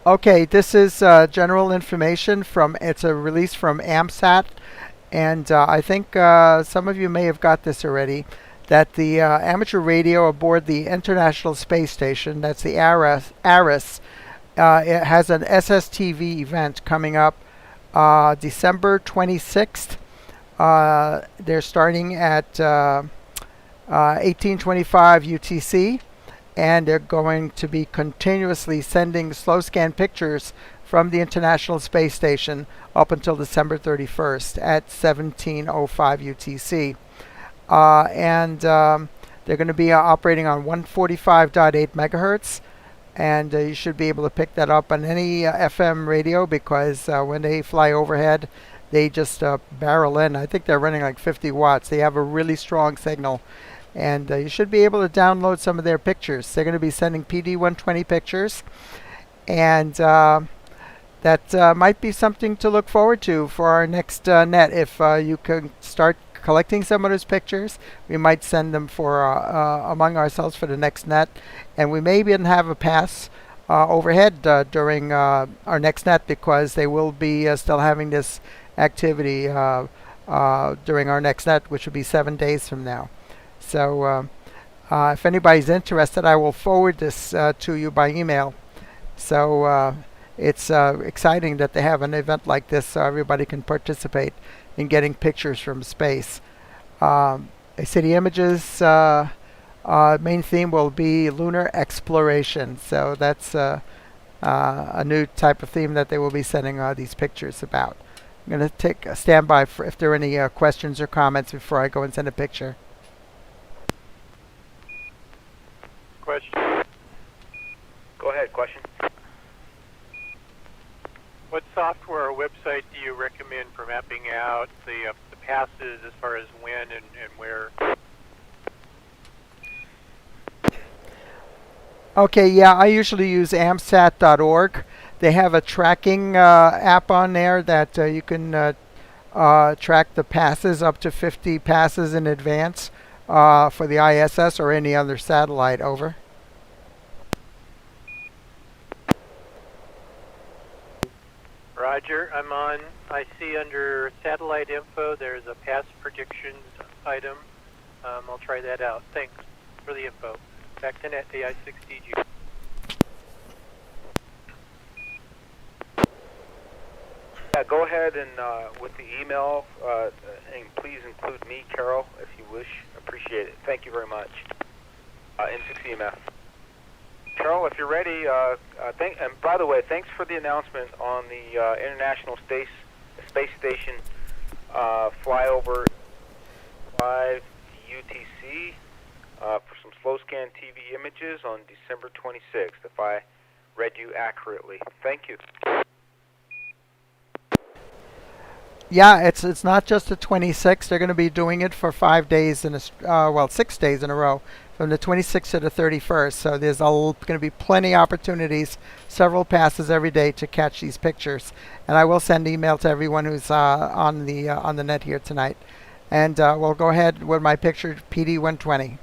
Okay, this is general information it's a release from AMSAT, and I think some of you may have got this already, that the amateur radio aboard the International Space Station, that's the ARIS, it has an SSTV event coming up December 26th. They're starting at 1825 UTC, and they're going to be continuously sending slow scan pictures from the International Space Station up until December 31st at 1705 UTC. And they're going to be operating on 145.8 megahertz, and you should be able to pick that up on any FM radio, because when they fly overhead, they just barrel in. I think they're running like 50 watts. They have a really strong signal, and you should be able to download some of their pictures. They're going to be sending PD-120 pictures, and that might be something to look forward to for our next net. If you can start collecting some of those pictures, we might send them for among ourselves for the next net, and we may even have a pass overhead during our next net, because they will be still having this activity during our next net, which will be 7 days from now. So if anybody's interested, I will forward this to you by email. So it's exciting that they have an event like this, so everybody can participate in getting pictures from space. City Images main theme will be lunar exploration, so that's a new type of theme that they will be sending these pictures about. I'm going to take a standby for if there are any questions or comments before I go and send a picture. Question. Go ahead, question. What software or website do you recommend for mapping out the passes as far as when and where? Okay, yeah, I usually use amsat.org. They have a tracking app on there that you can track the passes, up to 50 passes in advance for the ISS or any other satellite. Over. Roger, I'm on. I see under satellite info there's a pass predictions item. I'll try that out. Thanks for the info. Back to net AI6DG. Yeah, go ahead and with the email, and please include me, Carol, if you wish. Appreciate it. Thank you very much. N6NA. Carol, if you're ready, and by the way, thanks for the announcement on the International Space Station flyover 5 UTC for some slow scan TV images on December 26th, if I read you accurately. Thank you. Yeah, it's not just the 26th. They're going to be doing it for 5 days 6 days in a row, from the 26th to the 31st. So there's going to be plenty opportunities, several passes every day to catch these pictures. And I will send email to everyone who's on the net here tonight. And we'll go ahead with my picture, PD-120.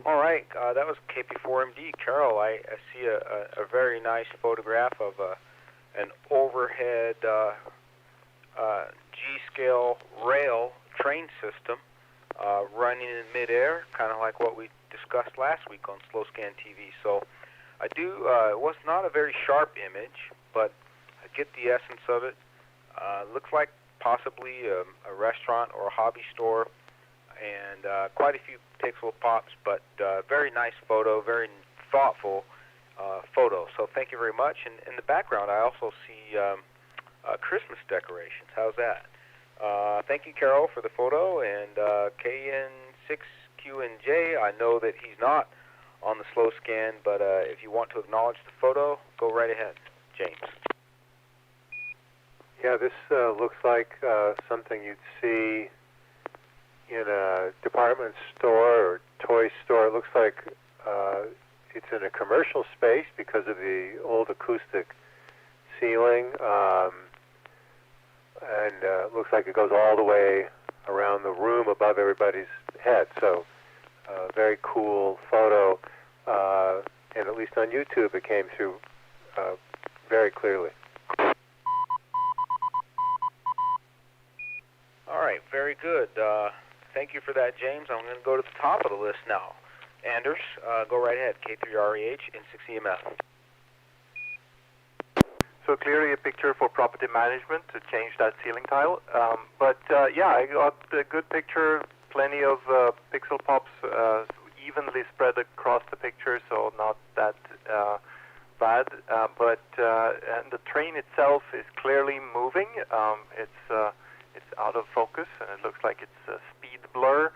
All right, that was KP4MD. Carol, I see a very nice photograph of an overhead G-scale rail train system running in midair, kind of like what we discussed last week on Slow Scan TV. So I do, it was not a very sharp image, but I get the essence of it. Looks like possibly a restaurant or a hobby store, and quite a few pixel pops, but very nice photo, very thoughtful photo. So thank you very much. And in the background, I also see Christmas decorations. How's that? Thank you, Carol, for the photo. And KN6QNJ, I know that he's not on the slow scan, but if you want to acknowledge the photo, go right ahead, James. Yeah, this looks like something you'd see in a department store or toy store. It looks like it's in a commercial space because of the old acoustic ceiling, and it looks like it goes all the way around the room above everybody's head. So, very cool photo, and at least on YouTube it came through very clearly. All right, very good. Thank you for that, James. I'm going to go to the top of the list now. Anders, go right ahead. K3REH, N6EMF. So clearly a picture for property management to change that ceiling tile. Yeah, I got a good picture, plenty of pixel pops evenly spread across the picture, so not that bad. And the train itself is clearly moving. It's out of focus, and it looks like it's a speed blur.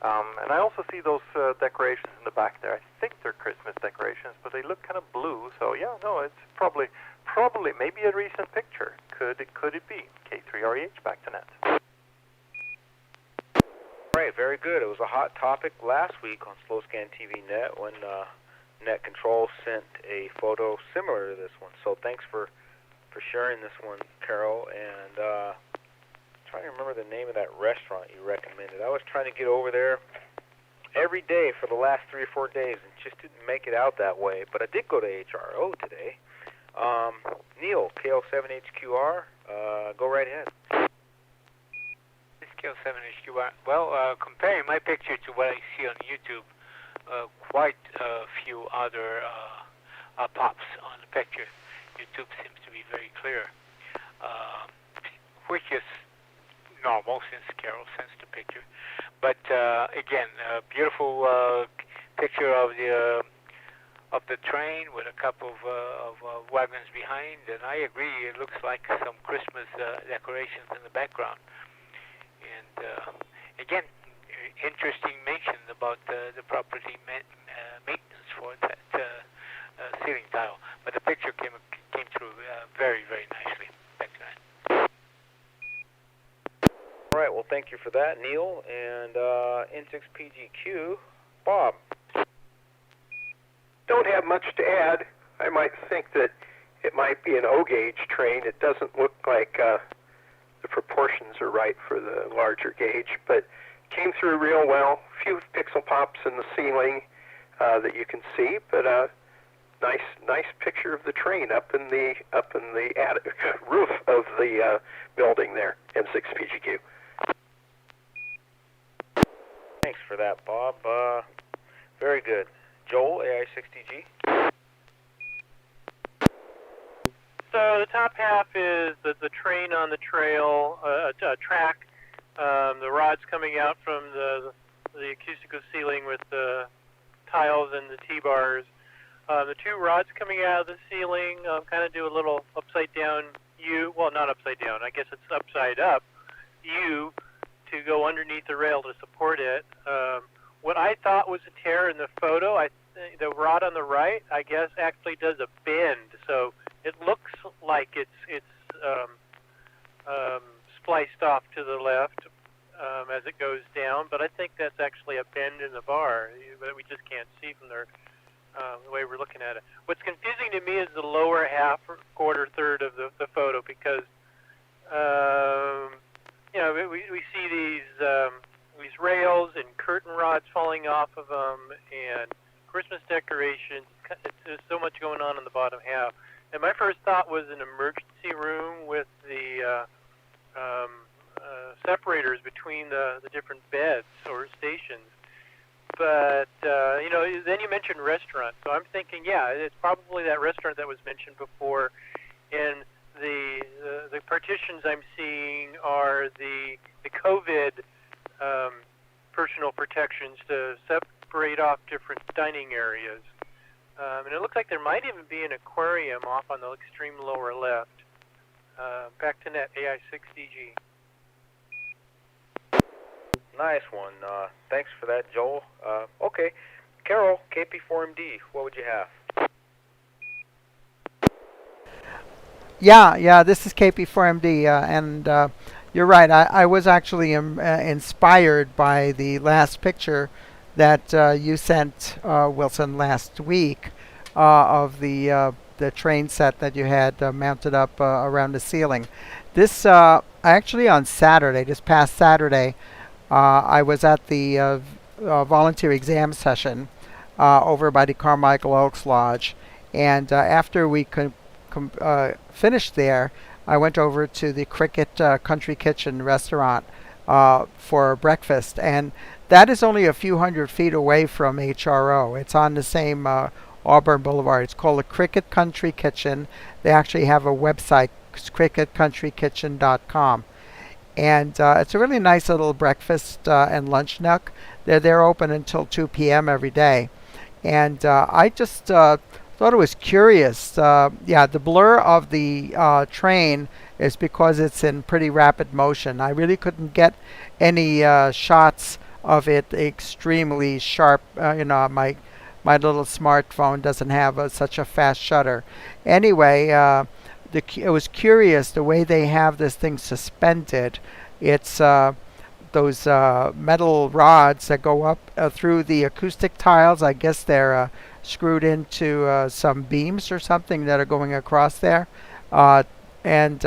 And I also see those decorations in the back there. I think they're Christmas decorations, but they look kind of blue. So yeah, no, it's probably maybe a recent picture. Could it be? K3REH, back to net. Right, very good. It was a hot topic last week on Slow Scan TV Net when Net Control sent a photo similar to this one. So thanks for sharing this one, Carol. And trying to remember the name of that restaurant you recommended. I was trying to get over there every day for the last 3 or 4 days and just didn't make it out that way. But I did go to HRO today. Neil, KL7HQR, go right ahead. This KL7HQR. Well, comparing my picture to what I see on YouTube, quite a few other pops on the picture. YouTube seems to be very clear, which is normal since Carol sends the picture. But again, a beautiful picture of the train with a couple of wagons behind, and I agree, it looks like some Christmas decorations in the background. And again, interesting mention about the property maintenance for that ceiling tile. But the picture came through very, very nicely. Back to that. All right, well, thank you for that, Neil. And N6PGQ, Bob. Don't have much to add. I might think that it might be an O-gauge train. It doesn't look like the proportions are right for the larger gauge, but came through real well. A few pixel pops in the ceiling that you can see, but nice picture of the train up in the attic, roof of the building there. N6PGQ. Thanks for that, Bob. Very good. Joel, AI6DG. So the top half is the train on the trail, track. The rods coming out from the acoustical ceiling with the tiles and the T-bars. The two rods coming out of the ceiling kind of do a little upside down U. Well, not upside down. I guess it's upside up U to go underneath the rail to support it. What I thought was a tear in the photo, the rod on the right, I guess, actually does a bend. So it looks like it's spliced off to the left as it goes down, but I think that's actually a bend in the bar that we just can't see from the way we're looking at it. What's confusing to me is the lower half, quarter, third of the photo, because we see these these rails and curtain rods falling off of them and Christmas decorations. There's so much going on in the bottom half. And my first thought was an emergency room with the separators between the different beds or stations. But, then you mentioned restaurant. So I'm thinking, yeah, it's probably that restaurant that was mentioned before. And the partitions I'm seeing are the COVID personal protections to separate off different dining areas. And it looks like there might even be an aquarium off on the extreme lower left. Back to net, AI6DG. Nice one. Thanks for that, Joel. Okay. Carol, KP4MD, what would you have? Yeah, this is KP4MD, and you're right. I was actually inspired by the last picture that you sent, Wilson, last week of the train set that you had mounted up around the ceiling. This actually on Saturday, this past Saturday, I was at the volunteer exam session over by the Carmichael Oaks Lodge, and after we finished there, I went over to the Cricket Country Kitchen restaurant for breakfast, and that is only a few hundred feet away from HRO. It's on the same Auburn Boulevard. It's called the Cricket Country Kitchen. They actually have a website, cricketcountrykitchen.com. And it's a really nice little breakfast and lunch nook. They're open until 2 p.m. every day. And I just thought it was curious. The blur of the train is because it's in pretty rapid motion. I really couldn't get any shots of it extremely sharp. My little smartphone doesn't have such a fast shutter. Anyway, it was curious the way they have this thing suspended. It's those metal rods that go up through the acoustic tiles. I guess they're screwed into some beams or something that are going across there. And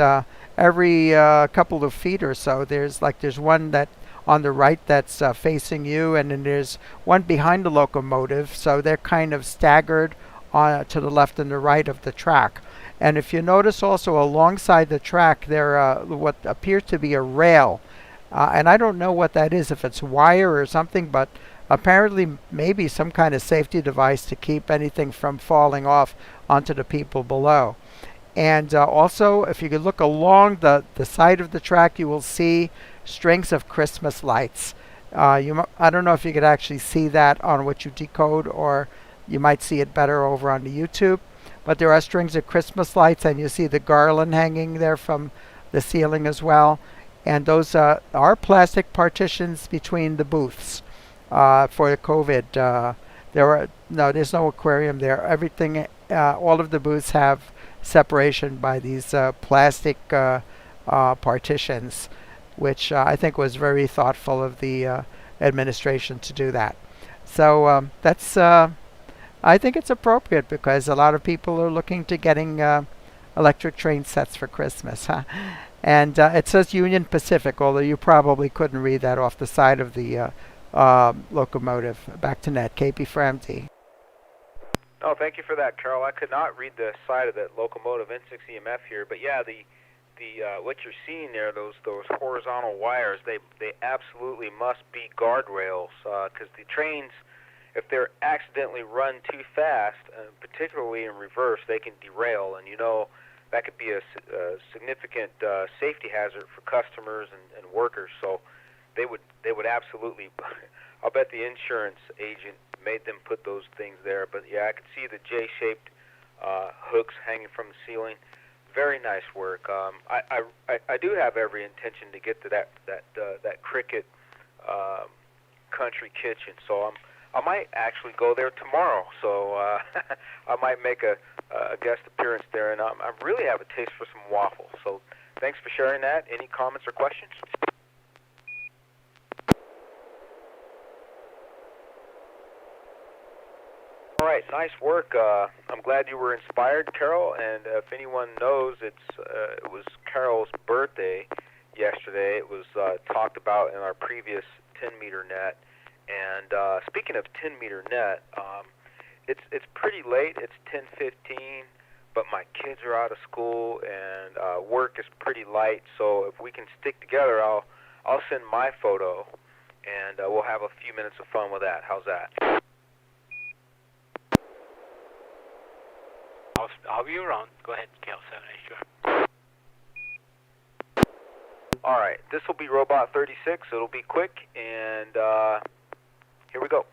every couple of feet or so, there's one that on the right that's facing you, and then there's one behind the locomotive. So they're kind of staggered to the left and the right of the track. And if you notice also alongside the track, there what appears to be a rail. And I don't know what that is, if it's wire or something, but apparently maybe some kind of safety device to keep anything from falling off onto the people below. And also, if you could look along the side of the track, you will see strings of Christmas lights. I don't know if you could actually see that on what you decode, or you might see it better over on the YouTube. But there are strings of Christmas lights, and you see the garland hanging there from the ceiling as well. And those are plastic partitions between the booths for the COVID. There's no aquarium there. Everything, all of the booths have separation by these plastic partitions, which I think was very thoughtful of the administration to do that. So that's I think it's appropriate because a lot of people are looking to getting electric train sets for Christmas. And it says Union Pacific, although you probably couldn't read that off the side of the locomotive. Back to net, KP4MD. Oh, thank you for that, Carol. I could not read the side of that locomotive N6EMF here, but yeah, the what you're seeing there, those horizontal wires, they absolutely must be guardrails, because the trains, if they're accidentally run too fast, particularly in reverse, they can derail, and that could be a significant safety hazard for customers and workers. So they would absolutely. I'll bet the insurance agent made them put those things there. But yeah, I could see the J-shaped hooks hanging from the ceiling. Very nice work. I do have every intention to get to that Cricket Country Kitchen. So I might actually go there tomorrow. So I might make a guest appearance there, and I really have a taste for some waffles. So thanks for sharing that. Any comments or questions? All right, nice work. I'm glad you were inspired, Carol. And if anyone knows, it was Carol's birthday yesterday. It was talked about in our previous 10-meter net. And speaking of 10-meter net, it's pretty late. It's 10:15, but my kids are out of school and work is pretty light. So if we can stick together, I'll send my photo, and we'll have a few minutes of fun with that. How's that? I'll be around. Go ahead, KL7A, sure. All right, this will be Robot 36. It'll be quick, and here we go.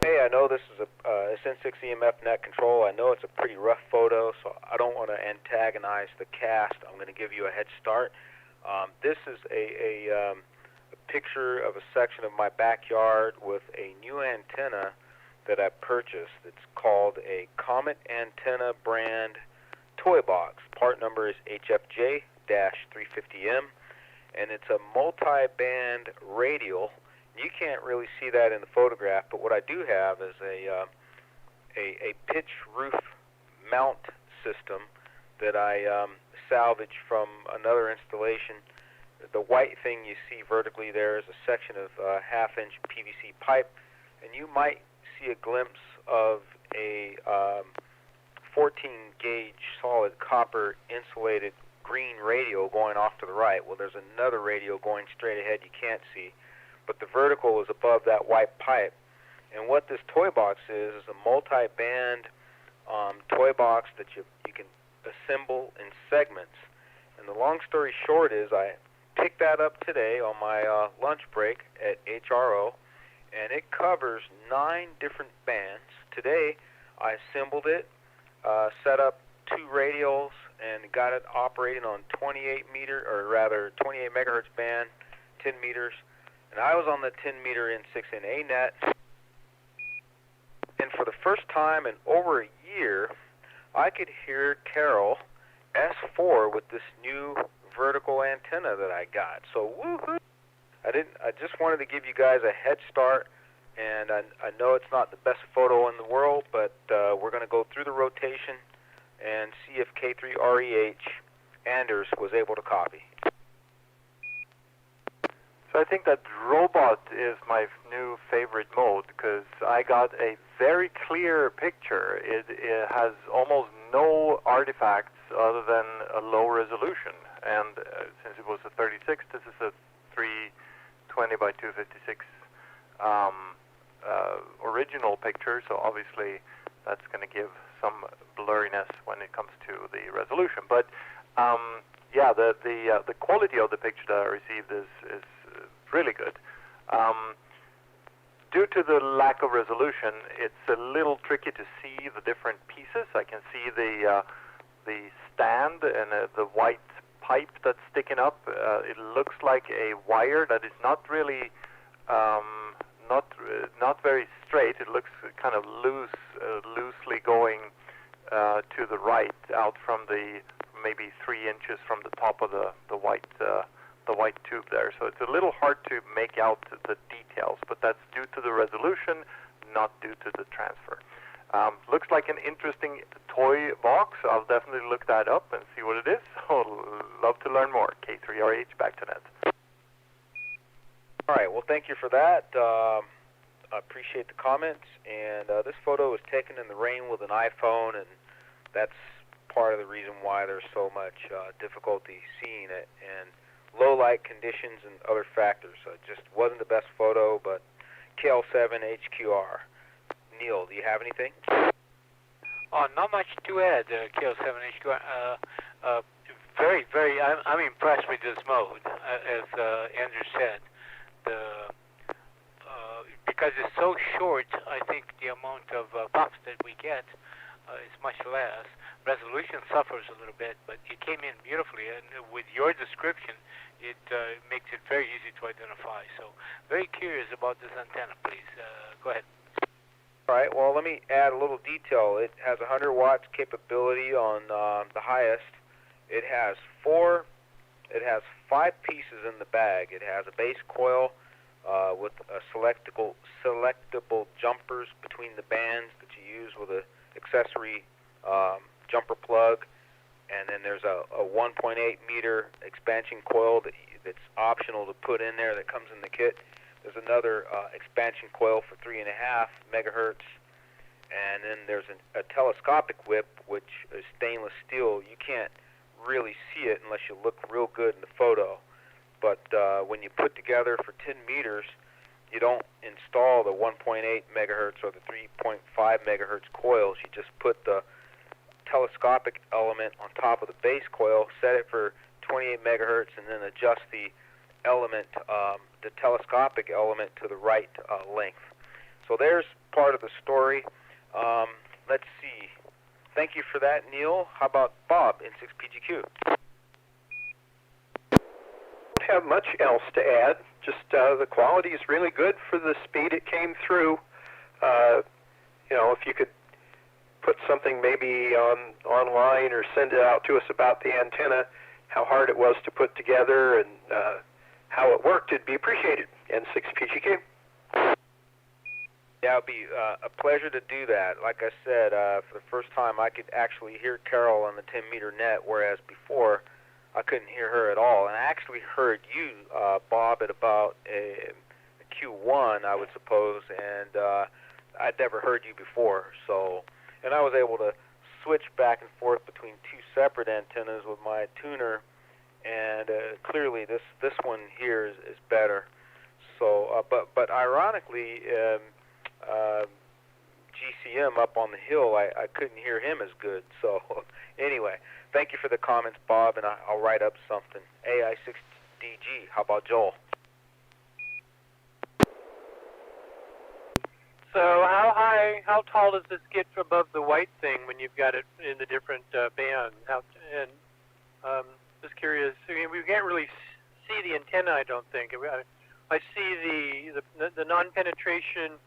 Hey, I know this is a N6NA Net control. I know it's a pretty rough photo, so I don't want to antagonize the cast. I'm going to give you a head start. This is a picture of a section of my backyard with a new antenna that I purchased. It's called a Comet Antenna brand toy box. Part number is HFJ-350M, and it's a multi-band radial. You can't really see that in the photograph, but what I do have is a pitch roof mount system that I salvaged from another installation. The white thing you see vertically there is a section of half-inch PVC pipe, and you might see a glimpse of a 14-gauge solid copper insulated green radio going off to the right. Well, there's another radio going straight ahead you can't see, but the vertical is above that white pipe. And what this toy box is a multi-band toy box that you can assemble in segments. And the long story short is I picked that up today on my lunch break at HRO, and it covers 9 different bands. Today I assembled it, set up 2 radios, and got it operating on 28 megahertz band, 10 meters. And I was on the 10-meter N6NA Net, and for the first time in over a year, I could hear Carol S4 with this new vertical antenna that I got. So woohoo! I just wanted to give you guys a head start, and I know it's not the best photo in the world, but we're going to go through the rotation and see if K3REH Anders was able to copy. So I think that robot is my new favorite mode because I got a very clear picture. It has almost no artifacts other than a low resolution. And since it was a 36, this is a 320 by 256 original picture. So obviously that's going to give some blurriness when it comes to the resolution. But yeah, the quality of the picture that I received is really good. Due to the lack of resolution, it's a little tricky to see the different pieces. I can see the stand and the white pipe that's sticking up. It looks like a wire that is not really not very straight. It looks kind of loosely going to the right, out from the maybe 3 inches from the top of the white tube there. So it's a little hard to make out the details, but that's due to the resolution, not due to the transfer. Looks like an interesting toy box. I'll definitely look that up and see what it is. So love to learn more. K3RH, back to net. All right, well, thank you for that. I appreciate the comments. And this photo was taken in the rain with an iPhone, and that's part of the reason why there's so much difficulty seeing it, and low light conditions and other factors. So it just wasn't the best photo, but KL7HQR. Neil, do you have anything? Not much to add, KL7HQR. I'm impressed with this mode, as Andrew said. because it's so short, I think the amount of pops that we get is much less. Resolution suffers a little bit, but it came in beautifully, and with your description, it makes it very easy to identify. So, very curious about this antenna, please. Go ahead. All right, well, let me add a little detail. It has 100 watts capability on the highest. It has 5 pieces in the bag. It has a base coil with selectable jumpers between the bands that you use with an accessory jumper plug, and then there's a 1.8 meter expansion coil that's optional to put in there that comes in the kit. There's another expansion coil for 3.5 megahertz, and then there's a telescopic whip, which is stainless steel. You can't really see it unless you look real good in the photo. But when you put together for 10 meters, you don't install the 1.8 megahertz or the 3.5 megahertz coils. You just put the telescopic element on top of the base coil, set it for 28 megahertz, and then adjust the element, the telescopic element, to the right length. So there's part of the story. Let's see. Thank you for that, Neil. How about Bob, N6PGQ? Don't have much else to add. Just the quality is really good for the speed it came through. If you could put something maybe online or send it out to us about the antenna, how hard it was to put together, and how it worked, it'd be appreciated. N6PGQ. Yeah, it'd be a pleasure to do that. Like I said, for the first time I could actually hear Carol on the 10-meter net, whereas before I couldn't hear her at all. And I actually heard you, Bob, at about a Q1, I would suppose, and I'd never heard you before. So, and I was able to switch back and forth between 2 separate antennas with my tuner, and clearly this one here is better. So, but ironically, GCM up on the hill, I couldn't hear him as good. So anyway, thank you for the comments, Bob, and I'll write up something. AI6DG, how about Joel? So how tall does this get above the white thing when you've got it in the different bands? Just curious. I mean, we can't really see the antenna, I don't think. I see the non-penetration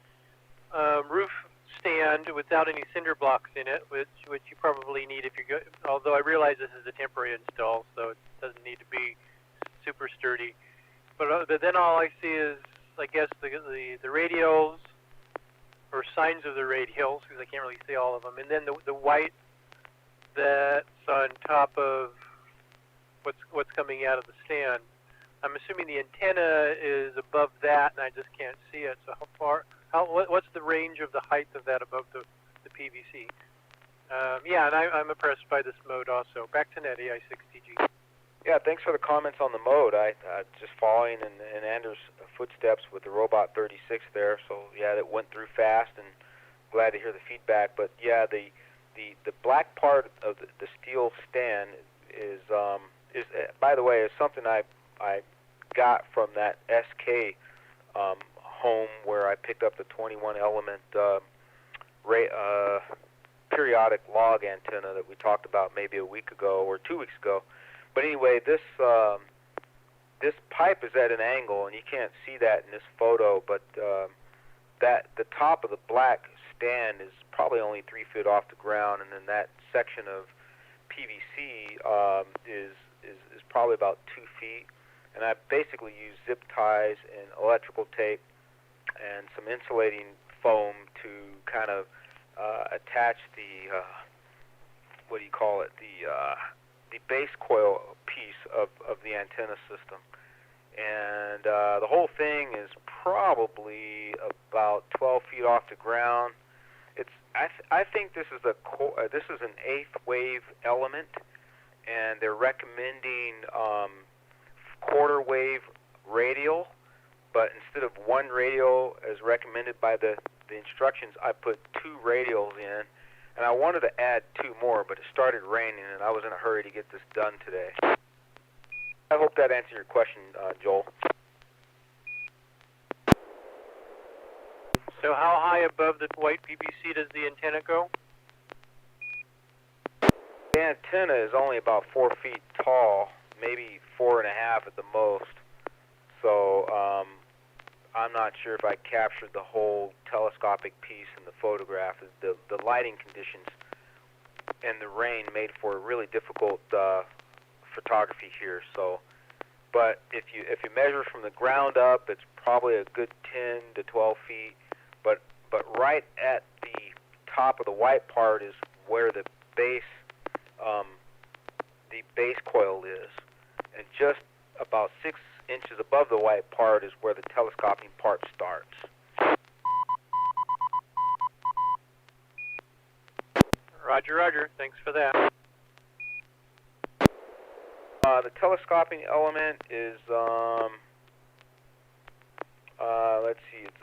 roof stand without any cinder blocks in it, which you probably need if you go. Although I realize this is a temporary install, so it doesn't need to be super sturdy. But then all I see is, I guess, the radials, or signs of the radials, because I can't really see all of them, and then the white that's on top of what's coming out of the stand. I'm assuming the antenna is above that, and I just can't see it. So what's the range of the height of that above the PVC? And I'm impressed by this mode also. Back to net, AI6TG. Yeah, thanks for the comments on the mode. I just following in Anders' footsteps with the Robot 36 there. So yeah, that went through fast, and glad to hear the feedback. But yeah, the black part of the steel stand is by the way, is something I got from that SK home where I picked up the 21 element periodic log antenna that we talked about maybe a week ago or 2 weeks ago. But anyway, this pipe is at an angle, and you can't see that in this photo, but that the top of the black stand is probably only 3 feet off the ground, and then that section of PVC is probably about 2 feet. And I basically use zip ties and electrical tape and some insulating foam to kind of attach the the base coil piece of the antenna system. And the whole thing is probably about 12 feet off the ground. I think this is an 8th wave element, and they're recommending quarter wave radial, but instead of 1 radial as recommended by the instructions, I put 2 radials in, and I wanted to add 2 more, but it started raining, and I was in a hurry to get this done today. I hope that answered your question, Joel. So how high above the white PVC does the antenna go? The antenna is only about 4 feet tall, maybe 4.5 at the most. So I'm not sure if I captured the whole telescopic piece in the photograph. The lighting conditions and the rain made for a really difficult photography here. So, but if you measure from the ground up, it's probably a good 10 to 12 feet. But right at the top of the white part is where the base coil is, and just about 6 inches above the white part is where the telescoping part starts. Roger, roger. Thanks for that. The telescoping element is let's see, it's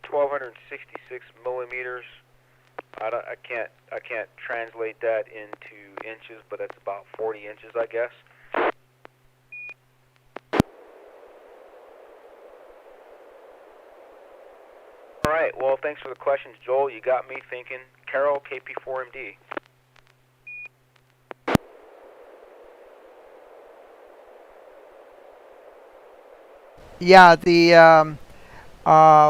1266 millimeters. I can't translate that into inches, but that's about 40 inches, I guess. All right. Well, thanks for the questions, Joel. You got me thinking. Carol, KP4MD. Yeah, the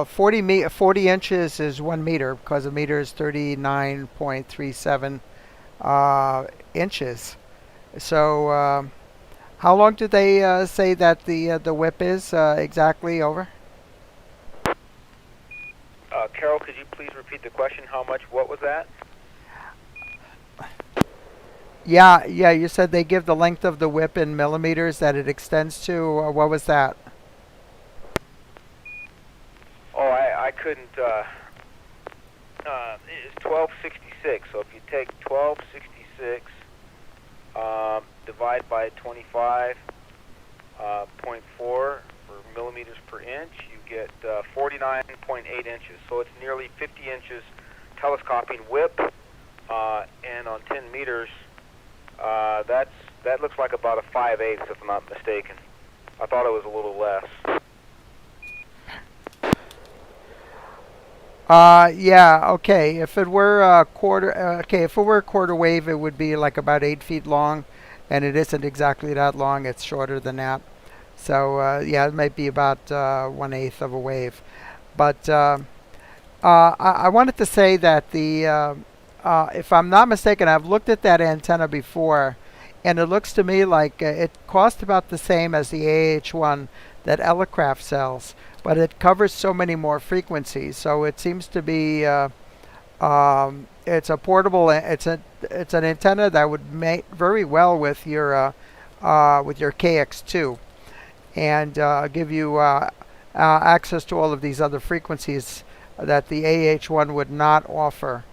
40 inches is 1 meter because a meter is 39.37 inches. So how long did they say that the whip is exactly over? Carol, could you please repeat the question? What was that? Yeah, you said they give the length of the whip in millimeters that it extends to. What was that? Oh, I couldn't. It's 1266. So if you take 1266, divide by 25.4 for millimeters per inch, you get 49.8 inches. So it's nearly 50 inches telescoping whip, and on 10 meters, that looks like about a 5/8, if I'm not mistaken. I thought it was a little less. Yeah, okay. If it were a quarter, if it were a quarter wave, it would be like about 8 feet long, and it isn't exactly that long. It's shorter than that. So yeah, it might be about 1/8 of a wave. But I wanted to say that if I'm not mistaken, I've looked at that antenna before, and it looks to me like it cost about the same as the AH1 that Elecraft sells, but it covers so many more frequencies. So it seems to be it's a portable. It's an antenna that would mate very well with your KX2 and give you access to all of these other frequencies that the AH1 would not offer.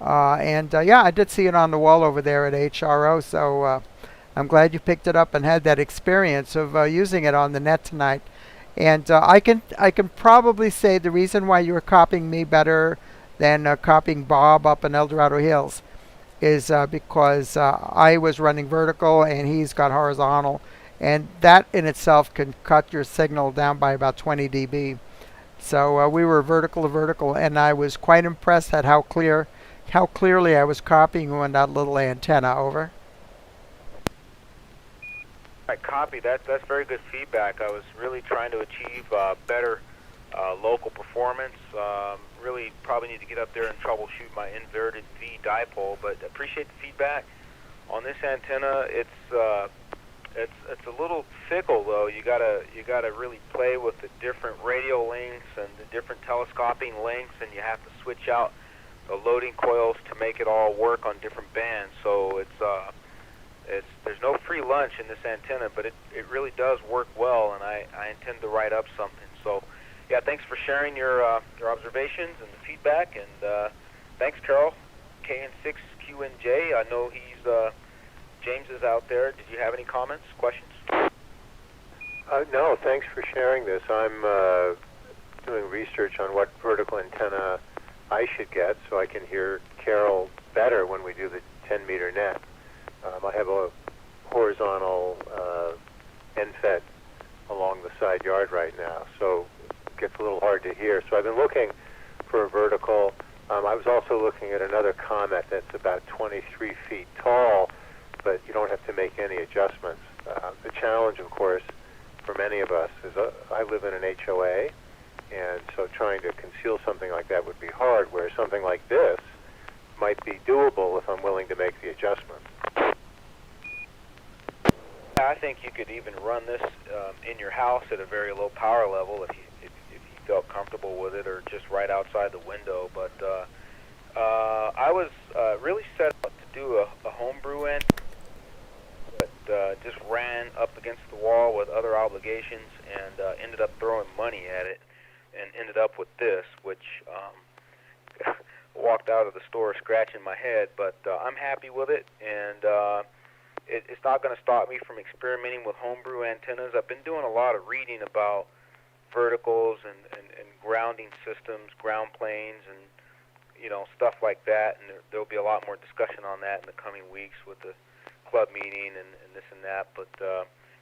Yeah, I did see it on the wall over there at HRO, so I'm glad you picked it up and had that experience of using it on the net tonight. And I can probably say the reason why you were copying me better than copying Bob up in El Dorado Hills is because I was running vertical and he's got horizontal, and that in itself can cut your signal down by about 20 dB. So we were vertical to vertical, and I was quite impressed at how clearly I was copying on that little antenna. Over. I copy. That's very good feedback. I was really trying to achieve better local performance. Really probably need to get up there and troubleshoot my inverted V dipole, but appreciate the feedback. On this antenna, it's a little fickle though. You gotta really play with the different radio lengths and the different telescoping lengths, and you have to switch out the loading coils to make it all work on different bands. So there's no free lunch in this antenna, but it really does work well, and I intend to write up something. So yeah, thanks for sharing your observations and the feedback, and thanks, Carol. KN6QNJ. I know James is out there. Did you have any comments, questions? No, thanks for sharing this. I'm doing research on what vertical antenna I should get so I can hear Carol better when we do the 10-meter net. I have a horizontal NFET along the side yard right now, so it gets a little hard to hear. So I've been looking for for a vertical. I was also looking at another Comet that's about 23 feet tall, but you don't have to make any adjustments. The challenge, of course, for many of us is I live in an HOA, and so trying to conceal something like that would be hard, whereas something like this might be doable if I'm willing to make the adjustment. I think you could even run this in your house at a very low power level if you felt comfortable with it, or just right outside the window. But I was really set up to do a homebrew end, but just ran up against the wall with other obligations and ended up throwing money at it, and ended up with this, which walked out of the store scratching my head. But I'm happy with it, and it's not going to stop me from experimenting with homebrew antennas. I've been doing a lot of reading about verticals and grounding systems, ground planes, and stuff like that, and there'll be a lot more discussion on that in the coming weeks with the club meeting and this and that. But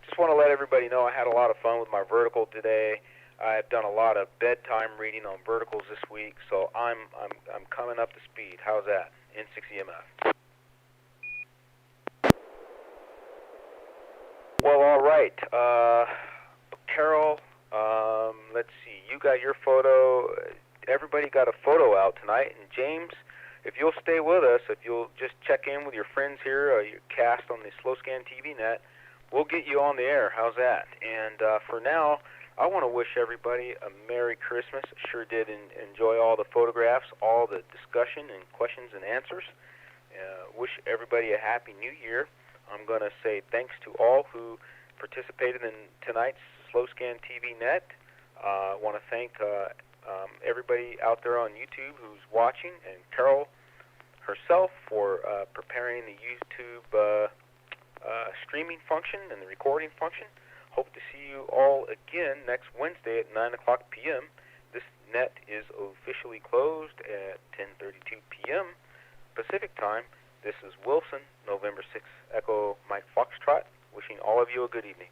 just want to let everybody know I had a lot of fun with my vertical today. I've done a lot of bedtime reading on verticals this week, so I'm coming up to speed. How's that? N6EMF. Well, all right. Carol, let's see. You got your photo. Everybody got a photo out tonight. And James, if you'll stay with us, if you'll just check in with your friends here, or your cast on the Slow Scan TV Net, we'll get you on the air. How's that? And for now, I want to wish everybody a Merry Christmas. Sure did enjoy all the photographs, all the discussion and questions and answers. Wish everybody a Happy New Year. I'm going to say thanks to all who participated in tonight's Slow Scan TV Net. I want to thank everybody out there on YouTube who's watching, and Carol herself for preparing the YouTube streaming function and the recording function. Hope to see you all again next Wednesday at 9 o'clock p.m. This net is officially closed at 10:32 p.m. Pacific time. This is Wilson, November 6th, Echo Mike Foxtrot, wishing all of you a good evening.